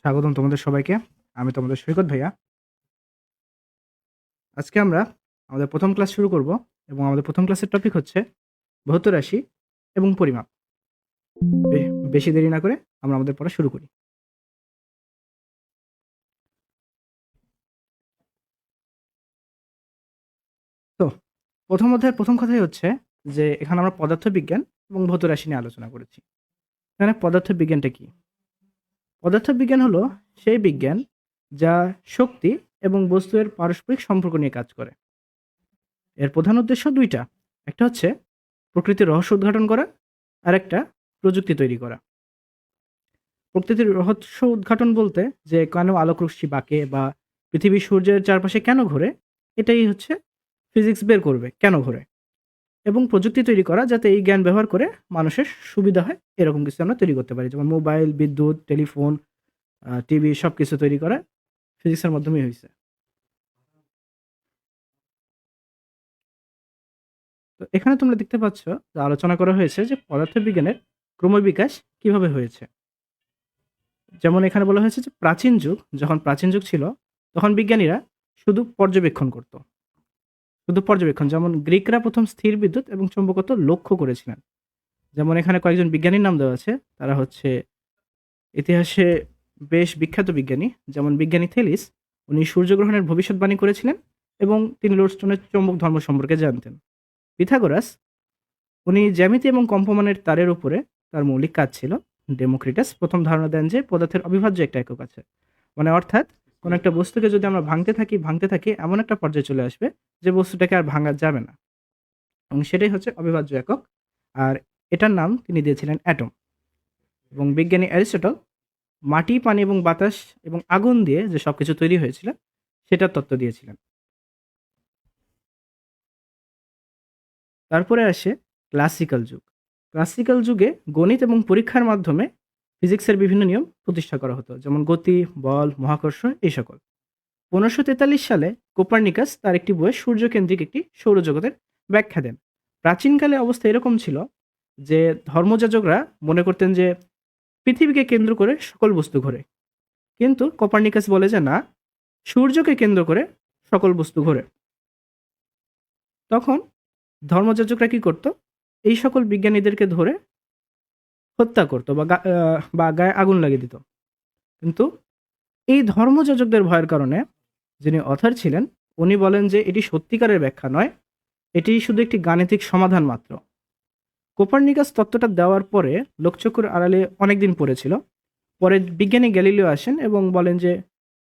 স্বাগতম তোমাদের সবাইকে। আমি তোমাদের সৈকত ভাইয়া। আজকে আমরা আমাদের প্রথম ক্লাস শুরু করব এবং আমাদের প্রথম ক্লাসের টপিক হচ্ছে ভৌত রাশি এবং পরিমাপ। বেশি দেরি না করে আমরা আমাদের পড়া শুরু করি। তো প্রথম অধ্যায়ের প্রথম কথাই হচ্ছে যে এখানে আমরা পদার্থবিজ্ঞান এবং ভৌত রাশি নিয়ে আলোচনা করেছি। এখানে পদার্থবিজ্ঞানটা কি? পদার্থবিজ্ঞান হলো সেই বিজ্ঞান যা শক্তি এবং বস্তুর পারস্পরিক সম্পর্ক নিয়ে কাজ করে। এর প্রধান উদ্দেশ্য দুইটা। একটা হচ্ছে প্রকৃতির রহস্য উদ্ঘাটন করা, আর একটা প্রযুক্তি তৈরি করা। প্রকৃতির রহস্য উদ্ঘাটন বলতে যে কেন আলোকরশ্মি বাঁকে বা পৃথিবী সূর্যের চারপাশে কেন ঘোরে, এটাই হচ্ছে ফিজিক্স বের করবে কেন ঘোরে। এবং প্রযুক্তি তৈরি করা যাতে এই জ্ঞান ব্যবহার করে মানুষের সুবিধা হয়, এরকম কিছু আমরা তৈরি করতে পারি। যেমন মোবাইল, বিদ্যুৎ, টেলিফোন, টিভি সব কিছু তৈরি করা ফিজিক্সের মাধ্যমেই হয়েছে। তো এখানে তোমরা দেখতে পাচ্ছ যে আলোচনা করা হয়েছে যে পদার্থবিজ্ঞানের ক্রমবিকাশ কিভাবে হয়েছে। যেমন এখানে বলা হয়েছে যে যখন প্রাচীন যুগ ছিল, তখন বিজ্ঞানীরা শুধু পর্যবেক্ষণ করত। শুধু পর্যবেক্ষণ, যেমন গ্রিকরা প্রথম স্থির বিদ্যুৎ এবং চৌম্বকত্ব লক্ষ্য করেছিলেন। যেমন এখানে কয়েকজন বিজ্ঞানীর নাম দেওয়া আছে, তারা হচ্ছে ইতিহাসে বেশ বিখ্যাত বিজ্ঞানী। যেমন বিজ্ঞানী থেলিস, উনি সূর্যগ্রহণের ভবিষ্যৎবাণী করেছিলেন এবং তিনি লোডস্টোনের চৌম্বক ধর্ম সম্পর্কে জানতেন। পিথাগোরাস, উনি জ্যামিতি এবং কম্পমানের তারের উপরে তার মৌলিক কাজ ছিল। ডেমোক্রিটাস প্রথম ধারণা দেন যে পদার্থের অবিভাজ্য একটা একক আছে, মানে অর্থাৎ কোনো একটা বস্তুকে যদি আমরা ভাঙতে থাকি এমন একটা পর্যায়ে চলে আসবে যে বস্তুটাকে আর ভাঙা যাবে না, এবং সেটাই হচ্ছে অবিভাজ্য একক। আর এটার নাম তিনি দিয়েছিলেন অ্যাটম। এবং বিজ্ঞানী অ্যারিস্টটল মাটি, পানি এবং বাতাস এবং আগুন দিয়ে যে সবকিছু তৈরি হয়েছিল সেটার তত্ত্ব দিয়েছিলেন। তারপরে আসে ক্লাসিক্যাল যুগ। ক্লাসিক্যাল যুগে গণিত এবং পরীক্ষার মাধ্যমে ফিজিক্সের বিভিন্ন নিয়ম প্রতিষ্ঠা করা হতো, যেমন গতি, বল, মহাকর্ষ এই সকল। 1543 সালে কোপার্নিকাস তার একটি বইয়ে সূর্যকেন্দ্রিক একটি সৌরজগতের ব্যাখ্যা দেন। প্রাচীনকালে অবস্থা এরকম ছিল যে ধর্মযাজকরা মনে করতেন যে পৃথিবীকে কেন্দ্র করে সকল বস্তু ঘোরে, কিন্তু কোপার্নিকাস বলে যে না, সূর্যকে কেন্দ্র করে সকল বস্তু ঘোরে। তখন ধর্মযাজকরা কি করত? এই সকল বিজ্ঞানীদেরকে ধরে হত্যা করতো বা গায়ে আগুন লাগিয়ে দিত। কিন্তু এই ধর্মযাজকদের ভয়ের কারণে যিনি অথর ছিলেন, উনি বলেন যে এটি সত্যিকারের ব্যাখ্যা নয়, এটি শুধু একটি গাণিতিক সমাধান মাত্র। কোপার্নিকাস তত্ত্বটা দেওয়ার পরে লোকচক্ষুর আড়ালে অনেকদিন পড়েছিল। পরে বিজ্ঞানী গ্যালিলিও আসেন এবং বলেন যে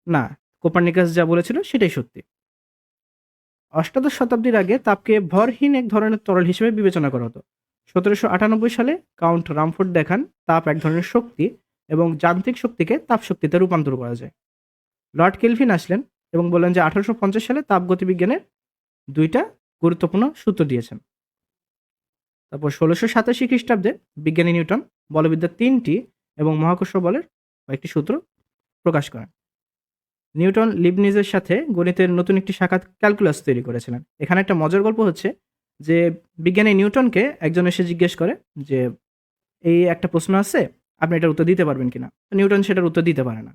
না, কোপার্নিকাস যা বলেছিল সেটাই সত্যি। অষ্টাদশ শতাব্দীর আগে তাপকে ভরহীন এক ধরনের তরল হিসেবে বিবেচনা করা হতো। 1798 সালে কাউন্ট রামফোর্ড দেখান তাপ এক ধরনের শক্তি এবং যান্ত্রিক শক্তিকে তাপ শক্তিতে রূপান্তর করা যায়। লর্ড কেলভিন আসলেন এবং বললেন যে 1850 সালে তাপগতিবিজ্ঞানের দুইটা গুরুত্বপূর্ণ সূত্র দিয়েছেন। তারপর 1687 খ্রিস্টাব্দে বিজ্ঞানী নিউটন বলবিদ্যার 3টি এবং মহাকর্ষ বলের কয়েকটি সূত্র প্রকাশ করেন। নিউটন লিবনিজের সাথে গণিতের নতুন একটি শাখা ক্যালকুলাস তৈরি করেছিলেন। এখানে একটা মজার গল্প হচ্ছে যে বিজ্ঞানী নিউটনকে একজন এসে জিজ্ঞেস করে যে এই একটা প্রশ্ন আছে, আপনি এটার উত্তর দিতে পারবেন কিনা। নিউটন সেটার উত্তর দিতে পারে না।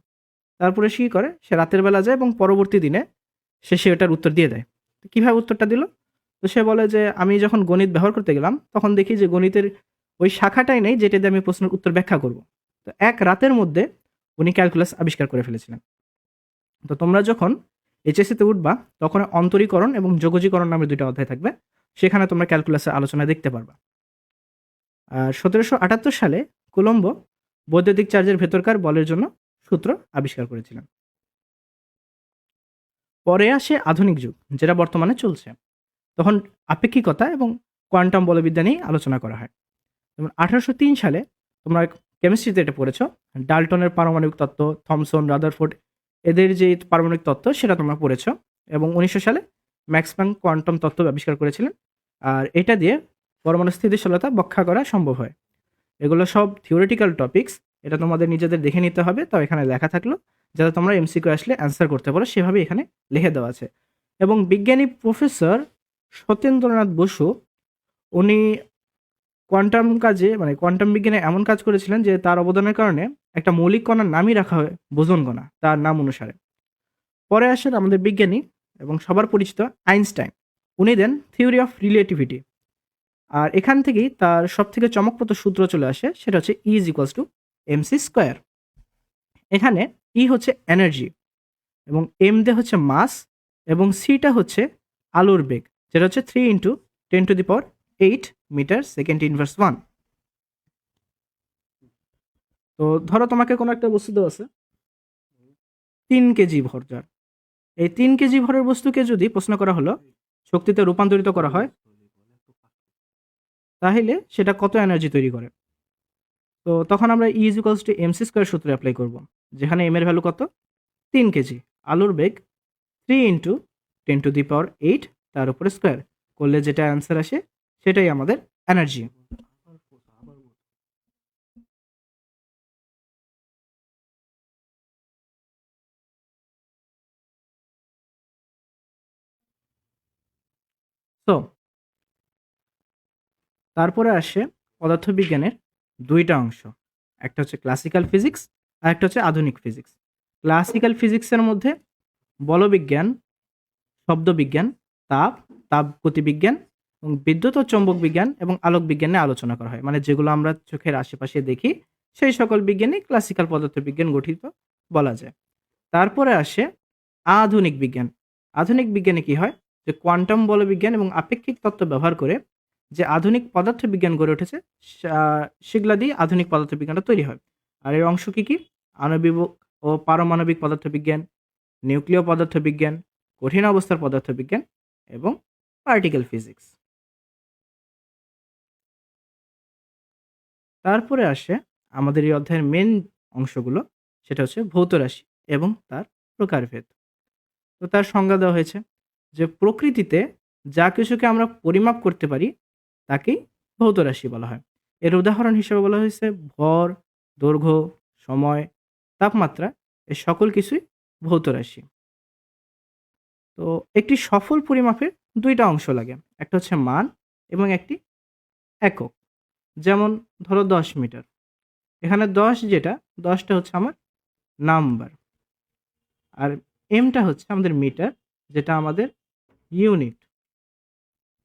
তারপরে সে কী করে, সে রাতের বেলা যায় এবং পরবর্তী দিনে সে এটার উত্তর দিয়ে দেয়। তো কীভাবে উত্তরটা দিল? তো সে বলে যে আমি যখন গণিত ব্যবহার করতে গেলাম তখন দেখি যে গণিতের ওই শাখাটাই নেই যেটা দিয়ে আমি প্রশ্নের উত্তর ব্যাখ্যা করব। তো এক রাতের মধ্যে উনি ক্যালকুলাস আবিষ্কার করে ফেলেছিলেন। তো তোমরা যখন এইচএসসিতে উঠবা তখন অন্তরীকরণ এবং যোগজীকরণ নামে দুইটা অধ্যায় থাকবে, সেখানে তোমরা ক্যালকুলাসের আলোচনা দেখতে পারবা। আর 1778 সালে কোলম্বো বৈদ্যুতিক চার্জের ভেতরকার বলের জন্য সূত্র আবিষ্কার করেছিলেন। পরে আসে আধুনিক যুগ, যেটা বর্তমানে চলছে। তখন আপেক্ষিকতা এবং কোয়ান্টাম বলবিদ্যা নিয়ে আলোচনা করা হয়। যেমন 1803 সালে তোমরা কেমিস্ট্রিতে এটা পড়েছো, ডাল্টনের পারমাণবিক তত্ত্ব, থমসন, রাদারফোর্ড এদের যে পারমাণবিক তত্ত্ব সেটা তোমরা পড়েছো। এবং 1900 সালে ম্যাক্স প্ল্যাঙ্ক কোয়ান্টাম তত্ত্ব আবিষ্কার করেছিলেন। আর এটা দিয়ে পরমাণু স্থিতিশীলতা ব্যাখ্যা করা সম্ভব হয়। এগুলো সব থিওরিটিক্যাল টপিকস, এটা তোমাদের নিজেদের দেখে নিতে হবে। তাও এখানে লেখা থাকলো যাতে তোমরা এমসিকিউ আসলে অ্যান্সার করতে পারো, সেভাবে এখানে লিখে দেওয়া আছে। এবং বিজ্ঞানী প্রফেসর সত্যেন্দ্রনাথ বসু, উনি কোয়ান্টাম কাজে মানে কোয়ান্টাম বিজ্ঞানে এমন কাজ করেছিলেন যে তার অবদানের কারণে একটা মৌলিক কণার নামই রাখা হয় বোসন কণা, তার নাম অনুসারে। পরে আসেন আমাদের বিজ্ঞানী এবং সবার পরিচিত আইনস্টাইন। উনি দেন থিওরি অফ রিলেটিভিটি। আর এখান থেকেই তার সবথেকে চমকপ্রদ সূত্র চলে আসে, সেটা হচ্ছে E is equals to MC square. এখানে ই হচ্ছে এনার্জি এবং এম দে হচ্ছে মাস এবং সিটা হচ্ছে আলোর বেগ, যেটা হচ্ছে 3 × 10⁸ মিটার সেকেন্ড ইনভার্স 1। তো ধরো তোমাকে কোনো একটা বস্তু দেওয়া আছে 3 কেজি ভর, যার এই 3 কেজি ভরের বস্তুকে যদি প্রশ্ন করা হলো শক্তিতে রূপান্তরিত করা হয়, তাহলে সেটা কত এনার্জি তৈরি করে। তো তখন আমরা E is equals to MC square সূত্র অ্যাপ্লাই করব, যেখানে এম এর ভ্যালু কত, 3 কেজি, আলোর বেগ 3 × 10⁸ তার উপরে স্কোয়ার করলে যেটা অ্যান্সার আসে সেটাই আমাদের এনার্জি। তো তারপরে আসে পদার্থবিজ্ঞানের দুইটা অংশ, একটা হচ্ছে ক্লাসিক্যাল ফিজিক্স আর একটা হচ্ছে আধুনিক ফিজিক্স। ক্লাসিক্যাল ফিজিক্সের মধ্যে বলবিজ্ঞান, শব্দবিজ্ঞান, তাপগতিবিজ্ঞান এবং বিদ্যুৎ ও চৌম্বক বিজ্ঞান এবং আলোক বিজ্ঞান নিয়ে আলোচনা করা হয়, মানে যেগুলো আমরা চোখের আশেপাশে দেখি সেই সকল বিজ্ঞানই ক্লাসিক্যাল পদার্থবিজ্ঞান গঠিত বলা যায়। তারপরে আসে আধুনিক বিজ্ঞান। আধুনিক বিজ্ঞানে কি হয়, যে কোয়ান্টাম বলবিজ্ঞান এবং আপেক্ষিক তত্ত্ব ব্যবহার করে যে আধুনিক পদার্থবিজ্ঞান গড়ে উঠেছে, সেগুলা দিয়ে আধুনিক পদার্থবিজ্ঞানটা তৈরি হয়। আর এর অংশ কি কি, আণবিক ও পারমাণবিক পদার্থবিজ্ঞান, নিউক্লিয় পদার্থবিজ্ঞান, কঠিন অবস্থার পদার্থবিজ্ঞান এবং পার্টিকেল ফিজিক্স। তারপরে আসে আমাদের এই অধ্যায়ের মেন অংশগুলো, সেটা হচ্ছে ভৌত রাশি এবং তার প্রকারভেদ। তো তার সংজ্ঞা দেওয়া হয়েছে যে প্রকৃতিতে যা কিছুকে আমরা পরিমাপ করতে পারি তাকেই ভৌত রাশি বলা হয়। এর উদাহরণ হিসেবে বলা হয়েছে ভর, দৈর্ঘ্য, সময়, তাপমাত্রা, এ সকল কিছুই ভৌত রাশি। তো একটি সফল পরিমাপের দুইটা অংশ লাগে, একটা হচ্ছে মান এবং একটি একক। যেমন ধরো 10 মিটার, এখানে 10 যেটা, 10টা হচ্ছে আমার নাম্বার, আর এমটা হচ্ছে আমাদের মিটার, যেটা আমাদের ইউনিট,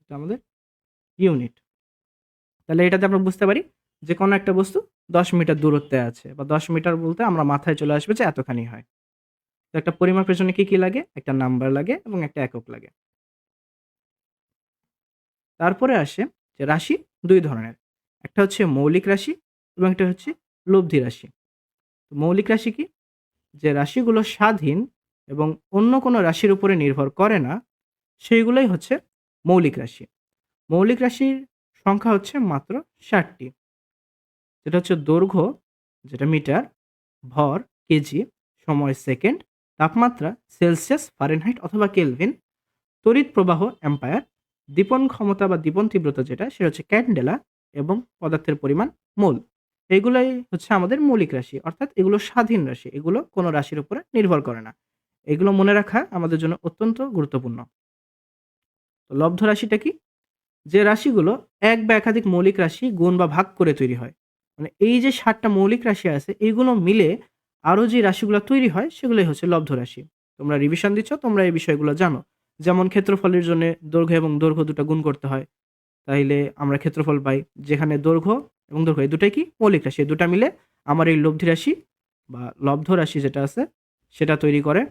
এটা আমাদের ইউনিট। তাহলে এটাতে আমরা বুঝতে পারি যে কোনো একটা বস্তু 10 মিটার দূরত্বে আছে, বা 10 মিটার বলতে আমরা মাথায় চলে আসবে যে এতখানি হয়। তো একটা পরিমাপের জন্য কি কি লাগে, একটা নাম্বার লাগে এবং একটা একক লাগে। তারপরে আসে যে রাশি দুই ধরনের, একটা হচ্ছে মৌলিক রাশি এবং একটা হচ্ছে লব্ধি রাশি। তো মৌলিক রাশি কি, যে রাশিগুলো স্বাধীন এবং অন্য কোনো রাশির উপরে নির্ভর করে না, সেইগুলোই হচ্ছে মৌলিক রাশি। মৌলিক রাশির সংখ্যা হচ্ছে মাত্র 60টি, যেটা হচ্ছে দৈর্ঘ্য, যেটা মিটার, ভর কেজি, সময় সেকেন্ড, তাপমাত্রা সেলসিয়াস, ফারেনহাইট অথবা কেলভিন, তড়িৎ প্রবাহ অ্যাম্পায়ার, দীপন ক্ষমতা বা দীপন তীব্রতা যেটা সেটা হচ্ছে ক্যান্ডেলা, এবং পদার্থের পরিমাণ মোল। এগুলোই হচ্ছে আমাদের মৌলিক রাশি, অর্থাৎ এগুলো স্বাধীন রাশি, এগুলো কোনো রাশির উপরে নির্ভর করে না। এগুলো মনে রাখা আমাদের জন্য অত্যন্ত গুরুত্বপূর্ণ। তো লব্ধ রাশিটা কি, যে রাশিগুলো এক বা একাধিক মৌলিক রাশি গুণ বা ভাগ করে তৈরি হয়, মানে এই যে 60টা মৌলিক রাশি আছে এইগুলো মিলে আরও যে রাশিগুলো তৈরি হয় সেগুলোই হচ্ছে লব্ধ রাশি। তোমরা রিভিশন দিচ্ছ, তোমরা এই বিষয়গুলো জানো। যেমন ক্ষেত্রফলের জন্য দৈর্ঘ্য এবং দৈর্ঘ্য দুটো গুণ করতে হয়, তাইলে আমরা ক্ষেত্রফল পাই, যেখানে দৈর্ঘ্য এবং দৈর্ঘ্য এই দুটাই কি মৌলিক রাশি, এই দুটা মিলে আমার এই লব্ধি রাশি বা লব্ধ রাশি যেটা আছে সেটা তৈরি করে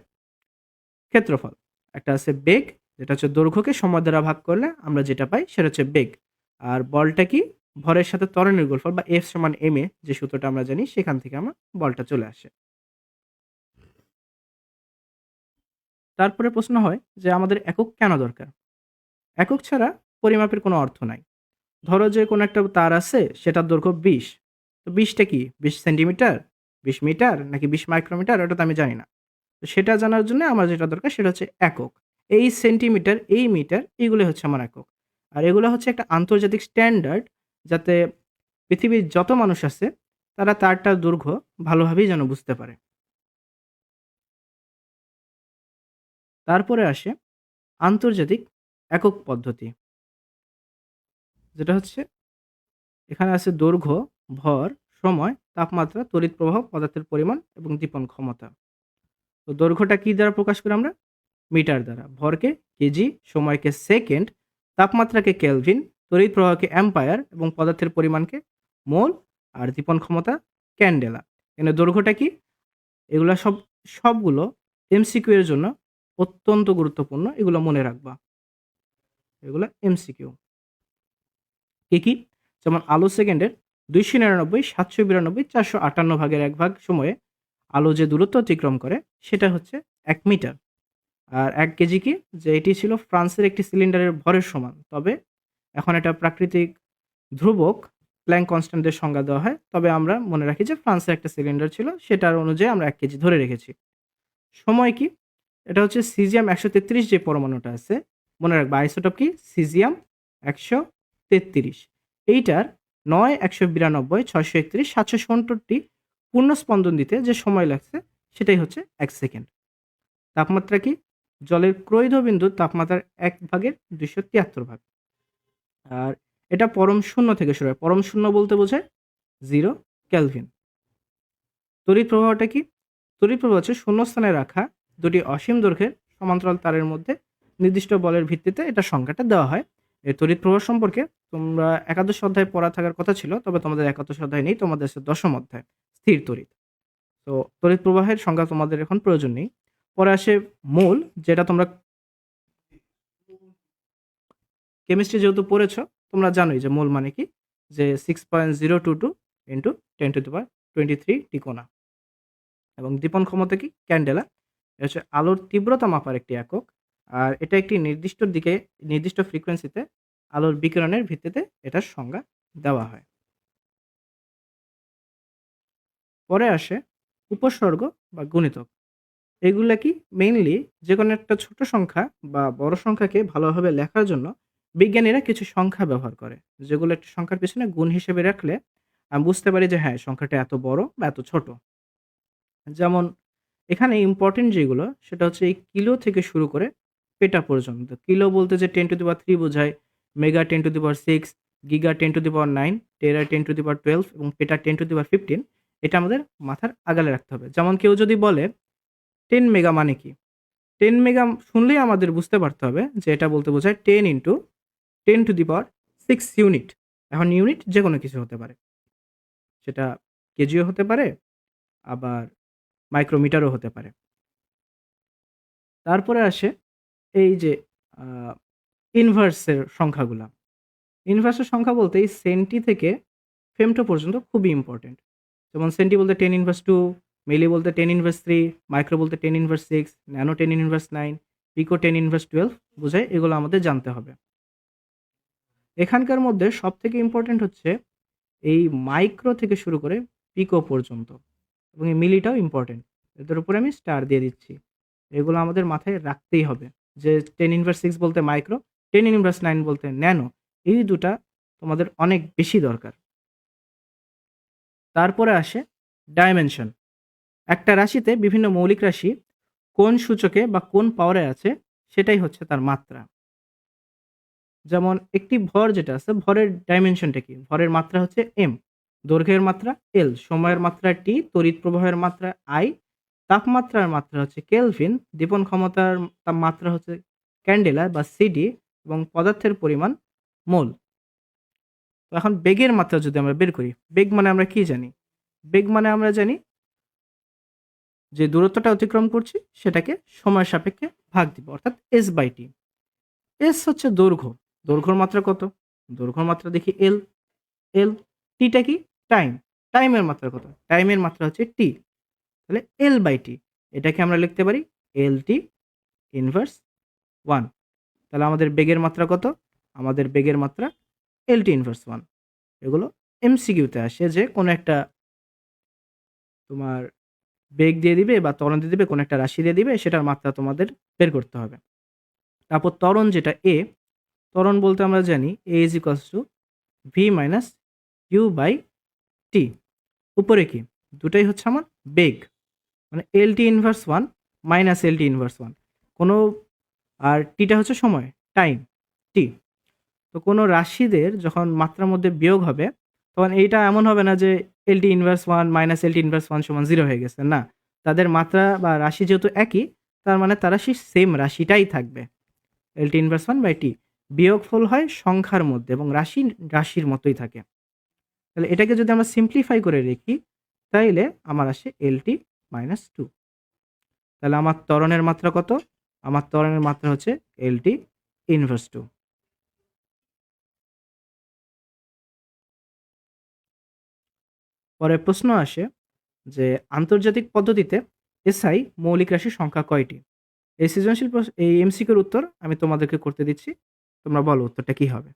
ক্ষেত্রফল। একটা আছে বেগ, যেটা হচ্ছে দৈর্ঘ্যকে সময় দ্বারা ভাগ করলে আমরা যেটা পাই সেটা হচ্ছে বেগ। আর বলটা কি, ভরের সাথে ত্বরণের গুণফল বা এফ সমান এম এ, যে সূত্রটা আমরা জানি সেখান থেকে আমার বলটা চলে আসে। তারপরে প্রশ্ন হয় যে আমাদের একক কেন দরকার। একক ছাড়া পরিমাপের কোনো অর্থ নাই। ধরো যে কোনো একটা তার আছে, সেটার দৈর্ঘ্য 20, তো 20টা কি 20 সেন্টিমিটার, 20 মিটার নাকি 20 মাইক্রোমিটার, ওটা তো আমি জানি না। তো সেটা জানার জন্য আমার যেটা দরকার সেটা হচ্ছে একক। এই সেন্টিমিটার, এই মিটার, এইগুলো হচ্ছে আমার একক। আর এগুলো হচ্ছে একটা আন্তর্জাতিক স্ট্যান্ডার্ড, যাতে পৃথিবীর যত মানুষ আছে তারা তারটার দৈর্ঘ্য ভালোভাবেই যেন বুঝতে পারে। তারপরে আসে আন্তর্জাতিক একক পদ্ধতি, যেটা হচ্ছে এখানে আছে দৈর্ঘ্য, ভর, সময়, তাপমাত্রা, তড়িৎ প্রবাহ, পদার্থের পরিমাণ এবং দীপন ক্ষমতা। তো দৈর্ঘ্যটা কি দ্বারা প্রকাশ করি আমরা? মিটার দ্বারা। ভরকে কেজি, সময়কে সেকেন্ড, তাপমাত্রাকে কেলভিন, তড়িৎ প্রবাহকে অ্যাম্পায়ার এবং পদার্থের পরিমাণকে মোল, আর দীপন ক্ষমতা ক্যান্ডেলা। এখানে দৈর্ঘ্যটা কি? এগুলা সবগুলো এমসিকিউ এর জন্য অত্যন্ত গুরুত্বপূর্ণ, এগুলো মনে রাখবা। এগুলো এমসিকিউ। কি? যেমন আলো সেকেন্ডের 299, 792, 458 ভাগের 1 ভাগ সময়ে আলো যে দূরত্ব অতিক্রম করে সেটা হচ্ছে 1 মিটার। আর 1 কেজি কি? যে এটি ছিল ফ্রান্সের একটি সিলিন্ডারের ভরের সমান। তবে এখন এটা প্রাকৃতিক ধ্রুবক প্ল্যাঙ্ক কনস্ট্যান্টের সংজ্ঞা দেওয়া হয়। তবে আমরা মনে রাখি যে ফ্রান্সের একটা সিলিন্ডার ছিল, সেটার অনুযায়ী আমরা 1 কেজি ধরে রেখেছি। সময় কি? এটা হচ্ছে সিজিয়াম 133 যে পরমাণুটা আছে, মনে রাখবা আইসোটোপ কি? সিজিয়াম 133। এইটার 9, 192, 631, 770টি পূর্ণ স্পন্দন দিতে যে সময় লাগছে সেটাই হচ্ছে 1 সেকেন্ড। তাপমাত্রা কি? জলের ক্রোধ বিন্দুর তাপমাত্রার 1 ভাগের 273 ভাগ। আর এটা পরম শূন্য থেকে শুরু হয়। পরম শূন্য বলতে বোঝায় 0 কেলভিন। তড়িৎ প্রবাহটা কি? তড়িৎ প্রবাহ হচ্ছে শূন্যস্থানে রাখা দুটি অসীম দৈর্ঘ্যের সমান্তরাল তারের মধ্যে নির্দিষ্ট বলের ভিত্তিতে এটা সংখ্যাটা দেওয়া হয়। এই তড়িৎ প্রবাহ সম্পর্কে তোমরা একাদশ অধ্যায়ে পড়া থাকার কথা ছিল, তবে তোমাদের একাদশ অধ্যায় নেই, তোমাদের আছে দশম অধ্যায় স্থির তড়িৎ। তো তড়িৎ প্রবাহের সংজ্ঞা তোমাদের এখন প্রয়োজন নেই। পরে আসে মোল, যেটা তোমরা কেমিস্ট্রি যেহেতু পড়েছো তোমরা জানোই যে মোল মানে কি, যে 6.022 ইন্টু 10⁻23 টিকোনা। এবং দীপন ক্ষমতা কি? ক্যান্ডেলা। এটা হচ্ছে আলোর তীব্রতা মাপার একটি একক। আর এটা একটি নির্দিষ্ট ফ্রিকোয়েন্সিতে আলোর বিকিরণের ভিত্তিতে এটার সংজ্ঞা দেওয়া হয়। পরে আসে উপসর্গ বা গুণিতক। এগুলা কি? মেইনলি যেকোনো একটা ছোট সংখ্যা বা বড় সংখ্যাকে ভালোভাবে লেখার জন্য বিজ্ঞানীরা কিছু সংখ্যা ব্যবহার করে, যেগুলো একটা সংখ্যার পেছনে গুণ হিসেবে রাখলে আমি বুঝতে পারি যে হ্যাঁ, সংখ্যাটা এত বড় বা এত ছোট। যেমন এখানে ইম্পর্টেন্ট যেগুলো সেটা হচ্ছে এই কিলো থেকে শুরু করে পেটা পর্যন্ত। কিলো বলতে যে 10⁻³ বোঝায়, মেগা 10⁻6, গিগা 10⁻9, টেরা 10⁻12 এবং পেটা 10⁻15। এটা আমাদের মাথার আগালে রাখতে হবে। যেমন কেউ যদি বলে 10 মেগা মানে কি? 10 মেগা শুনলেই আমাদের বুঝতে পারতে হবে যে এটা বলতে বোঝায় 10 ইন্টু 10⁶ ইউনিট। এখন ইউনিট যে কোনো কিছু হতে পারে, সেটা কেজিও হতে পারে, আবার মাইক্রোমিটারও হতে পারে। তারপরে আসে এই যে ইনভার্সের সংখ্যাগুলা। ইনভার্সের সংখ্যা বলতে এই সেন্টি থেকে ফেমটো পর্যন্ত খুবই ইম্পর্টেন্ট। যেমন সেন্টি বলতে 10⁻², মিলি বলতে 10⁻3, মাইক্রো বলতে 10⁻6, ন্যানো 10⁻9, পিকো 10⁻12 বোঝায়। এগুলো আমাদের জানতে হবে। এখানকার মধ্যে সবথেকে ইম্পর্টেন্ট হচ্ছে এই মাইক্রো থেকে শুরু করে পিকো পর্যন্ত, এবং এই মিলিটাও ইম্পর্টেন্ট। এদের উপরে আমি স্টার দিয়ে দিচ্ছি। এগুলো আমাদের মাথায় রাখতেই হবে যে 10⁻6 বলতে মাইক্রো, 10⁻9 বলতে ন্যানো। এই দুটা তোমাদের অনেক বেশি দরকার। তারপরে আসে ডাইমেনশন। একটা রাশিতে বিভিন্ন মৌলিক রাশি কোন সূচকে বা কোন পাওয়ারে আছে সেটাই হচ্ছে তার মাত্রা। যেমন একটি ভর যেটা আছে, ভরের ডাইমেনশনটা কি? ভরের মাত্রা হচ্ছে এম, দৈর্ঘ্যের মাত্রা এল, সময়ের মাত্রা টি, তড়িৎ প্রবাহের মাত্রা আই, তাপমাত্রার মাত্রা হচ্ছে কেলভিন, দীপন ক্ষমতার মাত্রা হচ্ছে ক্যান্ডেলা বা সিডি, এবং পদার্থের পরিমাণ মোল। তো এখন বেগের মাত্রা যদি আমরা বের করি, বেগ মানে আমরা কি জানি? বেগ মানে আমরা জানি যে দূরত্বটা অতিক্রম করছি সেটাকে সময় সাপেক্ষে ভাগ দিব, অর্থাৎ s/t। এস হচ্ছে দৈর্ঘ্য। দৈর্ঘ্যর মাত্রা কত? দৈর্ঘ্যর মাত্রা দেখি এল। এল। টিটা কি? টাইম। টাইমের মাত্রা কত? টাইমের মাত্রা হচ্ছে টি। তাহলে l/t এটাকে আমরা লিখতে পারি lt ইনভার্স 1। তাহলে আমাদের বেগের মাত্রা কত? আমাদের বেগের মাত্রা lt ইনভার্স 1। এগুলো এমসিকিউতে আসে যে কোনো একটা তোমার বেগ দিয়ে দিবে বা ত্বরণ দিয়ে দিবে, কোনো একটা রাশি দিয়ে দিবে, সেটার মাত্রা তোমাদের বের করতে হবে। তারপর ত্বরণ যেটা এ, ত্বরণ বলতে আমরা জানি a is equals to v minus U by T. উপরে কি? দুটাই হচ্ছে আমার বেগ, মানে lt inverse 1 minus lt inverse 1। কোনো আর টিটা হচ্ছে সময়, টাইম টি। তো কোনো রাশিদের যখন মাত্রার মধ্যে বিয়োগ হবে তখন এইটা এমন হবে না যে LT inverse 1 minus LT inverse 1 সমান 0 হয়ে গেছে। না, তাদের মাত্রা বা রাশি যেহেতু একই, তার মানে তারা সেই সেম রাশিটাই থাকবে। এলটি ইনভার্স 1 বাই টি বিয়োগফল হয় সংখ্যার মধ্যে এবং রাশি রাশির মতোই থাকে। তাহলে এটাকে যদি আমরা সিম্পলিফাই করে লিখি, তাইলে আমার আসে এলটি মাইনাস 2। তাহলে আমার ত্বরণের মাত্রা কত? আমার ত্বরণের মাত্রা হচ্ছে এলটি ইনভার্স 2। পরে প্রশ্ন আসে যে আন্তর্জাতিক পদ্ধতিতে এসআই মৌলিক রাশির সংখ্যা কয়টি? এই সৃজনশীল এই এমসিকিউর উত্তর আমি তোমাদেরকে করতে দিচ্ছি। তোমরা বলো উত্তরটা কি হবে?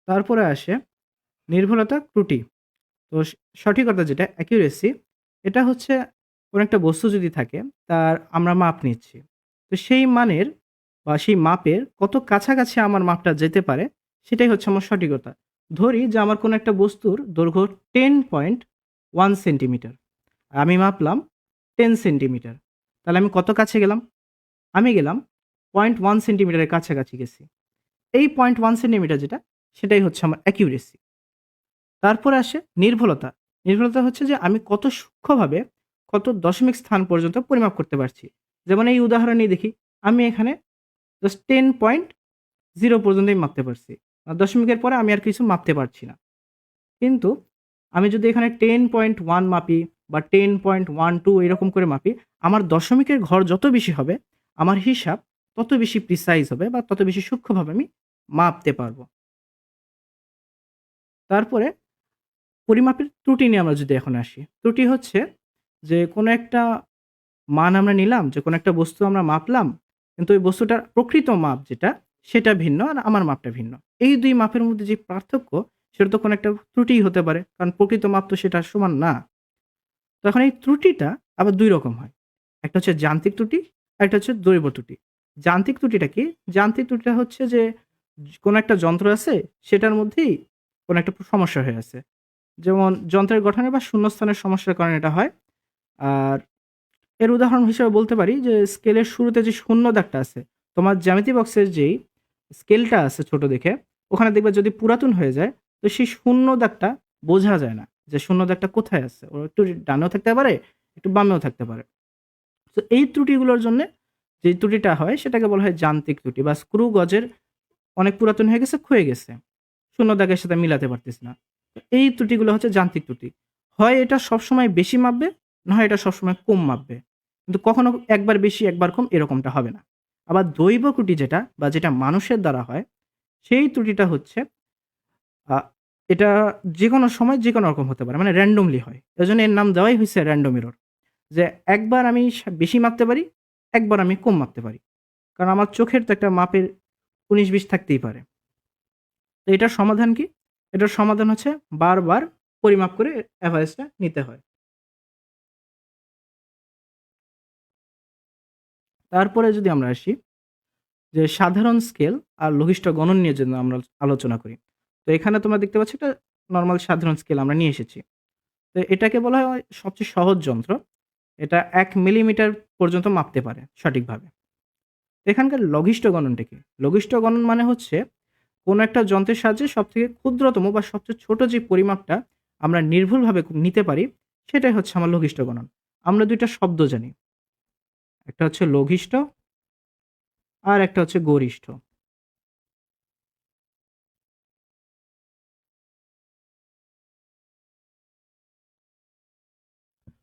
তারপরে আসে নির্ভুলতা ত্রুটি। তো সঠিকতা যেটা অ্যাকুরেসি, এটা হচ্ছে কোনো একটা বস্তু যদি থাকে, তার আমরা মাপ নিচ্ছি। তো সেই মানের বা সেই মাপের কত কাছাকাছি আমার মাপটা যেতে পারে, সেটাই হচ্ছে আমার সঠিকতা। ধরি যে আমার কোনো একটা বস্তুর দৈর্ঘ্য 10.1 সেন্টিমিটার। আমি মাপলাম 10 সেন্টিমিটার। তাহলে আমি কত কাছে গেলাম? আমি গেলাম 0.1 সেন্টিমিটারের কাছাকাছি গেছি। এই 0.1 সেন্টিমিটার যেটা, সেটাই হচ্ছে আমার অ্যাকুরেসি। তারপরে আসে নির্ভুলতা। নির্ভুলতা হচ্ছে যে আমি কত সূক্ষ্মভাবে কত দশমিক স্থান পর্যন্ত পরিমাপ করতে পারছি। যেমন এই উদাহরণেই দেখি, আমি এখানে জাস্ট 10.0 পর্যন্তই মাপতে পারছি। দশমিকের পরে আমি আর কিছু মাপতে পারছি না। কিন্তু আমি যদি এখানে 10.1 মাপি বা 10.12 এরকম করে মাপি, আমার দশমিকের ঘর যত বেশি হবে, আমার হিসাব তত বেশি প্রিসাইজ হবে বা তত বেশি সূক্ষ্মভাবে আমি মাপতে পারবো। তারপরে পরিমাপের ত্রুটি নিয়ে আমরা যদি এখন আসি। ত্রুটি হচ্ছে যে কোনো একটা মান আমরা নিলাম, যে কোনো একটা বস্তু আমরা মাপলাম, কিন্তু ওই বস্তুটার প্রকৃত মাপ যেটা, সেটা ভিন্ন আর আমার মাপটা ভিন্ন। এই ২ মাপের মধ্যে যে পার্থক্য, সেটা তো কোনো একটা ত্রুটিই হতে পারে। কারণ প্রকৃত মাপ তো সেটা সমান না। তো এখন এই ত্রুটিটা আবার ২ রকম হয়। একটা হচ্ছে যান্ত্রিক ত্রুটি, আরেকটা হচ্ছে দৈব ত্রুটি। যান্ত্রিক ত্রুটিটা কি? যান্ত্রিক ত্রুটিটা হচ্ছে যে কোনো একটা যন্ত্র আছে, সেটার মধ্যেই কোনো একটা সমস্যা হয়ে আছে। যেমন যন্ত্রের গঠনে বা শূন্যস্থানের সমস্যার কারণে এটা হয়। আর এর উদাহরণ হিসেবে বলতে পারি যে স্কেলের শুরুতে যে শূন্য দাগটা আছে, তোমার জ্যামিতি বক্সের যেই স্কেলটা আছে ছোট দেখে, ওখানে দেখবে যদি পুরাতন হয়ে যায়, তো সেই শূন্য দাগটা বোঝা যায় না যে শূন্য দাগটা কোথায় আছে। ও একটু ডানেও থাকতে পারে, একটু বামেও থাকতে পারে। তো এই ত্রুটিগুলোর জন্যে যে ত্রুটিটা হয়, সেটাকে বলা হয় যান্ত্রিক ত্রুটি বা স্ক্রু গজের অনেক পুরাতন হয়ে গেছে, ক্ষয়ে গেছে। শূন্য দাগের সাথে মিলাতে পারতেছি না। তো এই ত্রুটিগুলো হচ্ছে যান্ত্রিক ত্রুটি। হয় এটা সবসময় বেশি মাপবে, না হয় এটা সবসময় কম মাপবে। কিন্তু কখনো একবার বেশি একবার কম এরকমটা হবে না। আবার দৈব ত্রুটি যেটা বা যেটা মানুষের দ্বারা হয়, সেই ত্রুটিটা হচ্ছে আ এটা যেকোনো সময় যেকোনো রকম হতে পারে। মানে randomly হয়। এজন্য এর নাম দেওয়াই হইছে random error। যে একবার আমি বেশি মাপতে পারি, একবার আমি কম মাপতে পারি। কারণ আমার চোখের তো একটা মাপের ১৯-২০ থাকতেই পারে। তো এটার সমাধান কি? এটার সমাধান হচ্ছে বারবার পরিমাপ করে এভারেজটা নিতে হয়। তারপরে যদি আমরা আসি যে সাধারণ স্কেল আর লঘিষ্ঠ গণন নিয়ে যদি আমরা আলোচনা করি। তো এখানে তোমরা দেখতে পাচ্ছ একটা নরমাল সাধারণ স্কেল আমরা নিয়ে এসেছি। তো এটাকে বলা হয় সবচেয়ে সহজ যন্ত্র। এটা ১ মিলিমিটার পর্যন্ত মাপতে পারে সঠিকভাবে। এখানকার লঘিষ্ঠ গণনটা কি? লঘিষ্ঠ গণন মানে হচ্ছে কোনো একটা যন্ত্রের সাহায্যে সবথেকে ক্ষুদ্রতম বা সবচেয়ে ছোট যে পরিমাপটা আমরা নির্ভুলভাবে নিতে পারি, সেটাই হচ্ছে আমার লঘিষ্ঠ গণন। আমরা ২ টা শব্দ জানি। একটা হচ্ছে লঘিষ্ঠ আর একটা হচ্ছে গরিষ্ঠ।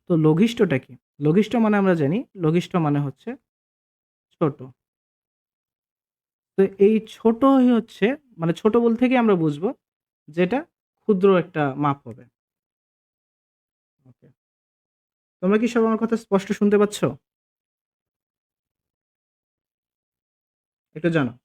তো লঘিষ্ঠটা কি? লঘিষ্ঠ মানে আমরা জানি, লঘিষ্ঠ মানে হচ্ছে ছোট। তো এই ছোটই হচ্ছে মানে ছোট বলতে থেকেই আমরা বুঝবো যেটা ক্ষুদ্র একটা মাপ হবে। ওকে। তোমরা কি সব আমার কথা স্পষ্ট শুনতে পাচ্ছ? একটু জানাও।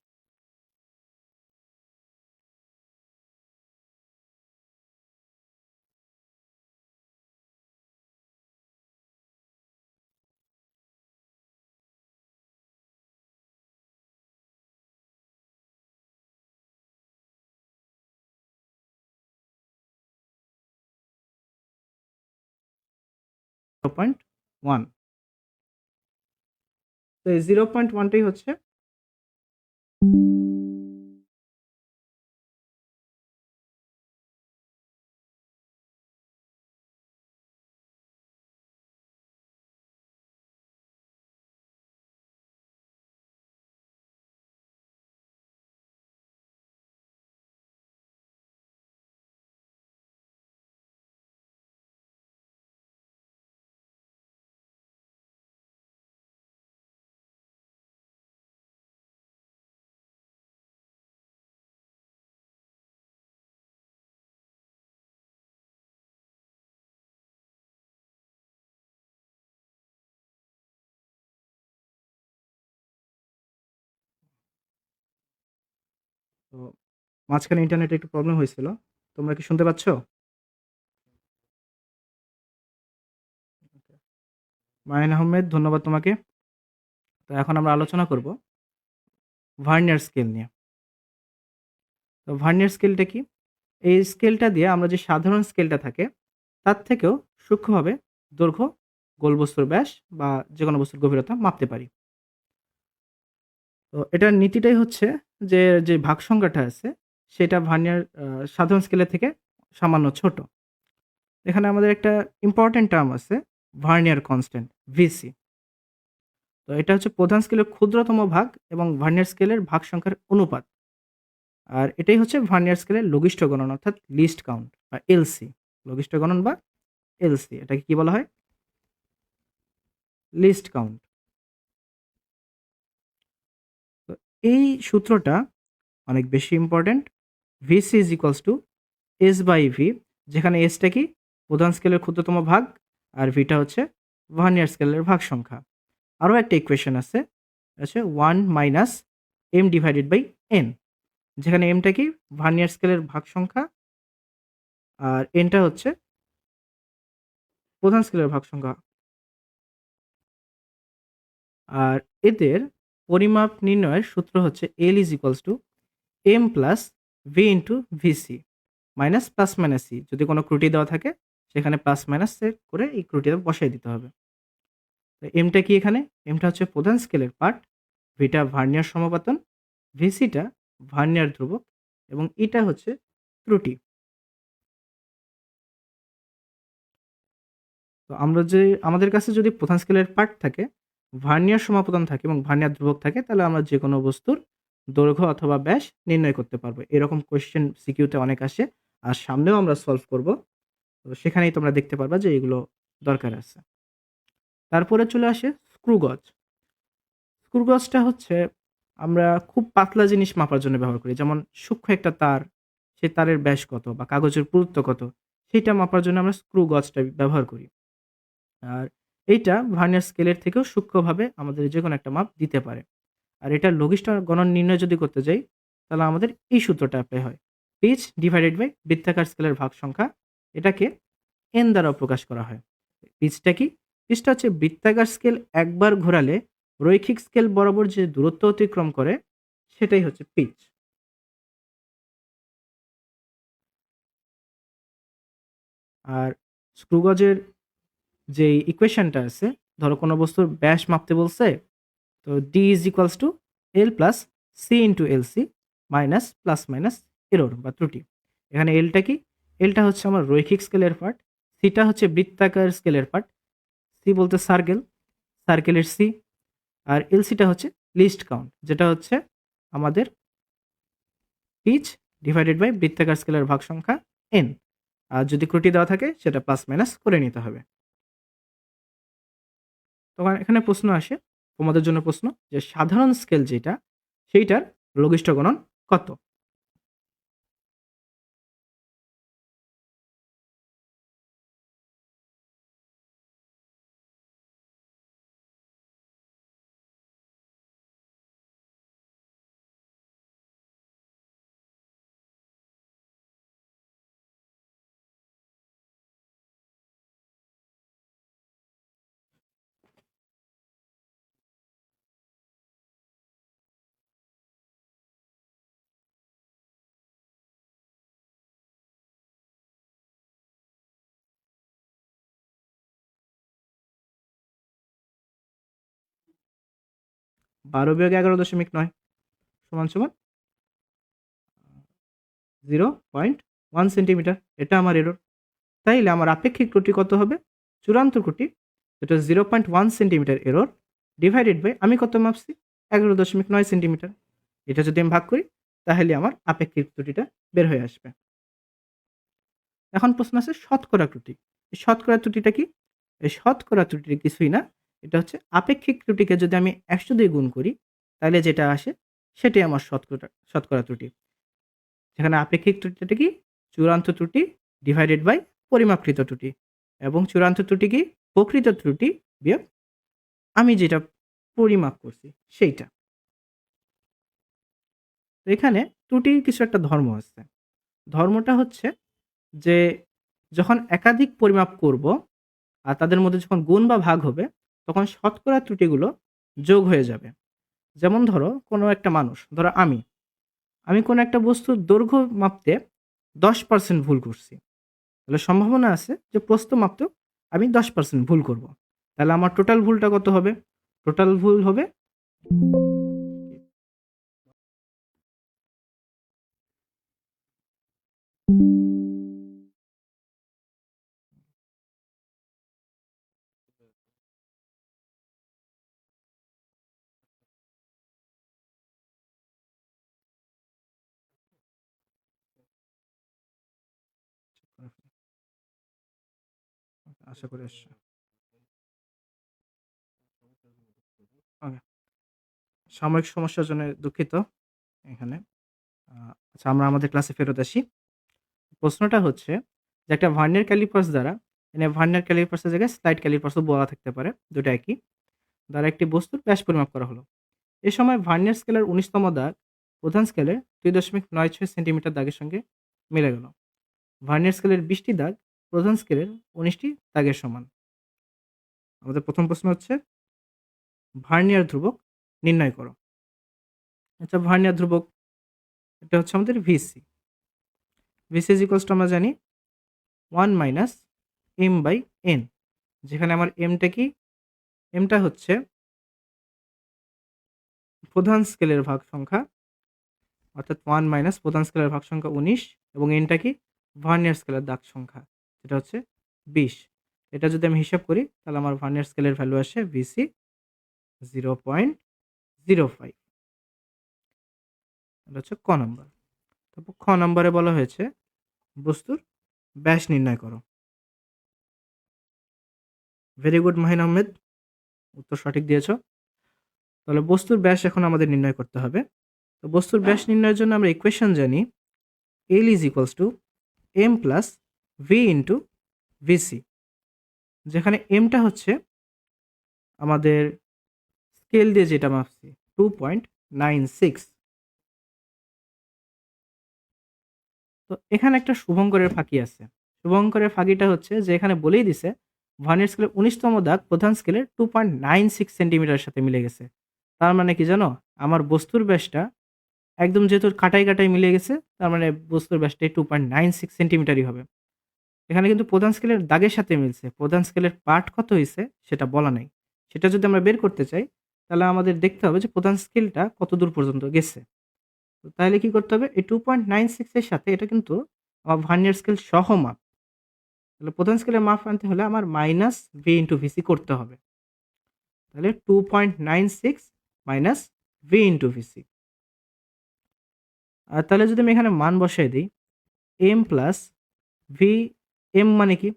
.1 তো এই 0.1টাই হচ্ছে তো মাঝখানে ইন্টারনেটে একটু প্রবলেম হয়েছিল। তোমরা কি শুনতে পাচ্ছ? মাহিন আহমেদ, ধন্যবাদ তোমাকে। তো এখন আমরা আলোচনা করব ভার্নিয়ার স্কেল নিয়ে। তো ভার্নিয়ার স্কেলটা কি? এই স্কেলটা দিয়ে আমরা যে সাধারণ স্কেলটা থাকে তার থেকেও সূক্ষ্মভাবে দৈর্ঘ্য, গোল বস্তুর ব্যাস বা যেকোনো বস্তুর গভীরতা মাপতে পারি। তো এটার নীতিটাই হচ্ছে যে ভাগ সংখ্যাটা আছে সেটা ভার্নিয়ার সাধারণ স্কেলের থেকে সামান্য ছোট। এখানে আমাদের একটা ইম্পর্টেন্ট টার্ম আছে, ভার্নিয়ার কনস্ট্যান্ট, ভিসি। তো এটা হচ্ছে প্রধান স্কেলের ক্ষুদ্রতম ভাগ এবং ভার্নিয়ার স্কেলের ভাগ সংখ্যার অনুপাত। আর এটাই হচ্ছে ভার্নিয়ার স্কেলের লঘিষ্ঠ গণন অর্থাৎ লিস্ট কাউন্ট বা এলসি। লঘিষ্ঠ গণন বা এলসি এটাকে কি বলা হয়? Least count. তো এই সূত্রটা অনেক বেশি important. VC is equals to S by V, যেখানে এসটা কি প্রধান স্কেলের ক্ষুদ্রতম ভাগ আর ভিটা হচ্ছে ভার্নিয়ার স্কেলের ভাগ সংখ্যা। আরও একটা ইকুয়েশন আছে, আছে 1 minus M divided by N, যেখানে এমটা কি ভার্নিয়ার স্কেলের ভাগ সংখ্যা আর এনটা হচ্ছে প্রধান স্কেলের ভাগ সংখ্যা। আর এদের পরিমাপ নির্ণয়ের সূত্র হচ্ছে L is equals to M plus V into VC minus plus minus C. যদি কোনো ত্রুটি দেওয়া থাকে সেখানে প্লাস মাইনাস সেট করে এই ত্রুটিটা বসাই দিতে হবে। তো এমটা কি এখানে? এমটা হচ্ছে প্রধান স্কেলের পার্ট, ভিটা ভার্নিয়ার সমাপতন, ভিসিটা ভার্নিয়ার ধ্রুবক এবং ইটা হচ্ছে ত্রুটি। তো আমরা যে আমাদের কাছে যদি প্রধান স্কেলের পার্ট থাকে, ভার্নিয়ার সমাপতন থাকে এবং ভার্নিয়ার ধ্রুবক থাকে, তাহলে আমরা যে কোনো বস্তুর দৈর্ঘ্য অথবা ব্যাস নির্ণয় করতে পারবো। এরকম কোয়েশ্চেন সিকিউতে অনেক আসে, আর সামনেও আমরা সলভ করব। তো সেখানেই তোমরা দেখতে পারবা যে এগুলো দরকার আছে। তারপরে চলে আসে স্ক্রু গজ। স্ক্রু গজটা হচ্ছে আমরা খুব পাতলা জিনিস মাপার জন্য ব্যবহার করি, যেমন সূক্ষ্ম একটা তার, সেই তারের ব্যাস কত বা কাগজের পুরুত্ব কত, সেটা মাপার জন্য আমরা স্ক্রু গজটা ব্যবহার করি। আর এইটা ভার্নিয়ার স্কেলের থেকেও সূক্ষ্মভাবে আমাদের যে কোনো একটা মাপ দিতে পারে। আর এটা লঘিষ্ঠ গণন নির্ণয় যদি করতে যাই, তাহলে আমাদের এই সূত্রটা অ্যাপ্লাই হয়, পিচ ডিভাইডেড বাই বৃত্তাকার স্কেলের ভাগ সংখ্যা। এটাকে এন দ্বারা প্রকাশ করা হয়। পিচটা কি? পিচটা হচ্ছে বৃত্তাকার স্কেল একবার ঘোরালে রৈখিক স্কেল বরাবর যে দূরত্ব অতিক্রম করে সেটাই হচ্ছে পিচ। আর স্ক্রুগজের যে ইকুয়েশনটা আছে, ধরো কোনো বস্তুর ব্যাস মাপতে বলছে, তো D is equals to L plus C into L C minus plus minus error বা ত্রুটি। এখানে এলটা কি? এলটা হচ্ছে আমার রৈখিক স্কেলের পার্ট, সিটা হচ্ছে বৃত্তাকার স্কেলের পার্ট, সি বলতে সার্কেল, সার্কেলের সি, আর এলসিটা হচ্ছে লিস্ট কাউন্ট, যেটা হচ্ছে আমাদের পিচ ডিভাইডেড বাই বৃত্তাকার স্কেলের ভাগ সংখ্যা এন। আর যদি ত্রুটি দেওয়া থাকে সেটা প্লাস মাইনাস করে নিতে হবে। তখন এখানে প্রশ্ন আসে, তোমাদের জন্য প্রশ্ন, যে সাধারণ স্কেল যেটা সেইটার লঘিষ্ঠ গণন কত? 12 - 11.9 সমান সমান 0.1 সেন্টিমিটার। এটা আমার এরর। তাইলে আমার আপেক্ষিক ত্রুটি কত হবে? চূড়ান্ত ত্রুটি যেটা 0.1 সেন্টিমিটার এরর ডিভাইডেড বাই আমি কত মাপছি? 11.9 সেন্টিমিটার। এটা যদি আমি ভাগ করি তাহলে আমার আপেক্ষিক ত্রুটিটা বের হয়ে আসবে। এখন প্রশ্ন আছে শতকরা ত্রুটি। এই শতকরা ত্রুটিটা কি? এই শতকরা ত্রুটি কিছুই না। এটা হচ্ছে আপেক্ষিক ত্রুটিকে যদি আমি 100 দিয়ে গুণ করি তাহলে যেটা আসে সেটাই আমার শতকরা ত্রুটি। যেখানে আপেক্ষিক ত্রুটিটা কি? চূড়ান্ত ত্রুটি ডিভাইডেড বাই পরিমাপকৃত ত্রুটি, এবং চূড়ান্ত ত্রুটি কি? প্রকৃত ত্রুটি বিয়োগ আমি যেটা পরিমাপ করছি সেইটা। তো এখানে ত্রুটির কিছু একটা ধর্ম আছে। ধর্মটা হচ্ছে যে যখন একাধিক পরিমাপ করব আর তাদের মধ্যে যখন গুণ বা ভাগ হবে তখন শতকরা ত্রুটিগুলো যোগ হয়ে যাবে। যেমন ধরো কোনো একটা মানুষ, ধরো আমি কোনো একটা বস্তুর দৈর্ঘ্য মাপতে 10% ভুল করছি, তাহলে সম্ভাবনা আছে যে প্রস্থ মাপতেও আমি 10% ভুল করব। তাহলে আমার টোটাল ভুলটা কত হবে? টোটাল ভুল হবে আশা করি আসছে। ওকে, সাময়িক সমস্যার জন্য দুঃখিত এখানে। আচ্ছা, আমরা আমাদের ক্লাসে ফেরত আসি। প্রশ্নটা হচ্ছে যে একটা ভার্নিয়ার ক্যালিপার্স দ্বারা, এখানে ভার্নিয়ার ক্যালিপার্সের জায়গায় স্লাইড ক্যালিপার্সও বলা থাকতে পারে, দুটো একই, দ্বারা একটি বস্তুর ব্যাস পরিমাপ করা হলো। এ সময় ভার্নিয়ার স্কেলের 19তম দাগ প্রধান স্কেলের 2.96 সেন্টিমিটার দাগের সঙ্গে মিলে গেল। ভার্নিয়ার স্কেলের 20টি দাগ প্রধান স্কেলের 19টি দাগের সমান। আমাদের প্রথম প্রশ্ন হচ্ছে ভার্নিয়ার ধ্রুবক নির্ণয় করো। আচ্ছা, ভার্নিয়ার ধ্রুবক এটা হচ্ছে আমাদের VC. VC is equals two আমরা জানি 1 মাইনাস এম বাই এন, যেখানে আমার এমটা কি? এমটা হচ্ছে প্রধান স্কেলের ভাগ সংখ্যা, অর্থাৎ 1 মাইনাস প্রধান স্কেলের ভাগ সংখ্যা 19, এবং এনটা কি? ভার্নিয়ার স্কেলের দাগ সংখ্যা, যেটা হচ্ছে 20। এটা যদি আমি হিসাব করি তাহলে আমার ভার্নিয়ার স্কেলের ভ্যালু আসে ভিসি 0.05। এটা হচ্ছে ক নম্বর। তারপর খ নম্বরে বলা হয়েছে বস্তুর ব্যাস নির্ণয় করো। ভেরি গুড মাহিন আহমেদ, উত্তর সঠিক দিয়েছ। তাহলে বস্তুর ব্যাস এখন আমাদের নির্ণয় করতে হবে। তো বস্তুর ব্যাস নির্ণয়ের জন্য আমরা ইকুয়েশন জানি L is equals to M plus V into VC, যেখানে এমটা হচ্ছে আমাদের স্কেল দিয়ে যেটা মাপছি 2.96। তো এখানে একটা শুভঙ্করের ফাঁকি আছে। শুভঙ্করের ফাঁকিটা হচ্ছে যে এখানে বলেই দিছে ভার্নিয়ার স্কেলের 19তম দাগ প্রধান স্কেলের 2.96 সেন্টিমিটারের সাথে মিলে গেছে। তার মানে কি জানো? আমার বস্তুর ব্যাসটা একদম যেহেতু কাটাই কাটাই মিলে গেছে, তার মানে বস্তুর ব্যাসটা 2.96 সেন্টিমিটারই হবে। এখানে কিন্তু প্রধান স্কেলের দাগের সাথে মিলছে, প্রধান স্কেলের পার্ট কত হয়েছে সেটা বলা নাই। সেটা যদি আমরা বের করতে চাই তাহলে আমাদের দেখতে হবে যে প্রধান স্কেলটা কত দূর পর্যন্ত গেছে। তো তাহলে কি করতে হবে? এই 2.96 এর সাথে এটা কিন্তু আমার ভার্নিয়ার স্কেল সহ মাপ। তাহলে প্রধান স্কেলের মাপ আনতে হলে আমার মাইনাস ভি ইন্টু ভিসি করতে হবে। তাহলে 2.96 মাইনাস ভি ইন্টু ভিসি। আর তাহলে যদি আমি এখানে মান বসাই দিই এম প্লাস ভি, এম মানে কি?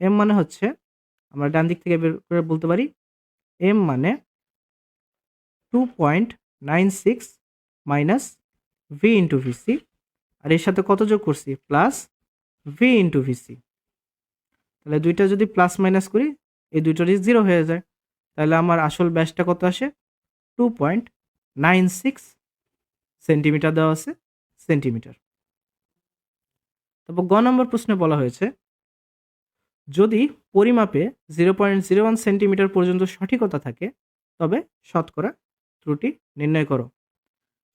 এম মানে হচ্ছে আমরা ডান দিক থেকে বের করে বলতে পারি এম মানে 2.96 মাইনাস ভি ইন্টু ভিসি, আর এর সাথে কত যোগ করছি? Plus V into VC. তাহলে দুইটা যদি প্লাস মাইনাস করি এই দুইটারই জিরো হয়ে যায়। তাহলে আমার আসল ব্যাসটা কত আসে? 2.96 সেন্টিমিটার দেওয়া আছে, সেন্টিমিটার। তারপর গ নম্বর প্রশ্নে বলা হয়েছে যদি পরিমাপে 0.01 সেন্টিমিটার পর্যন্ত সঠিকতা থাকে তবে শতকরা ত্রুটি নির্ণয় করো।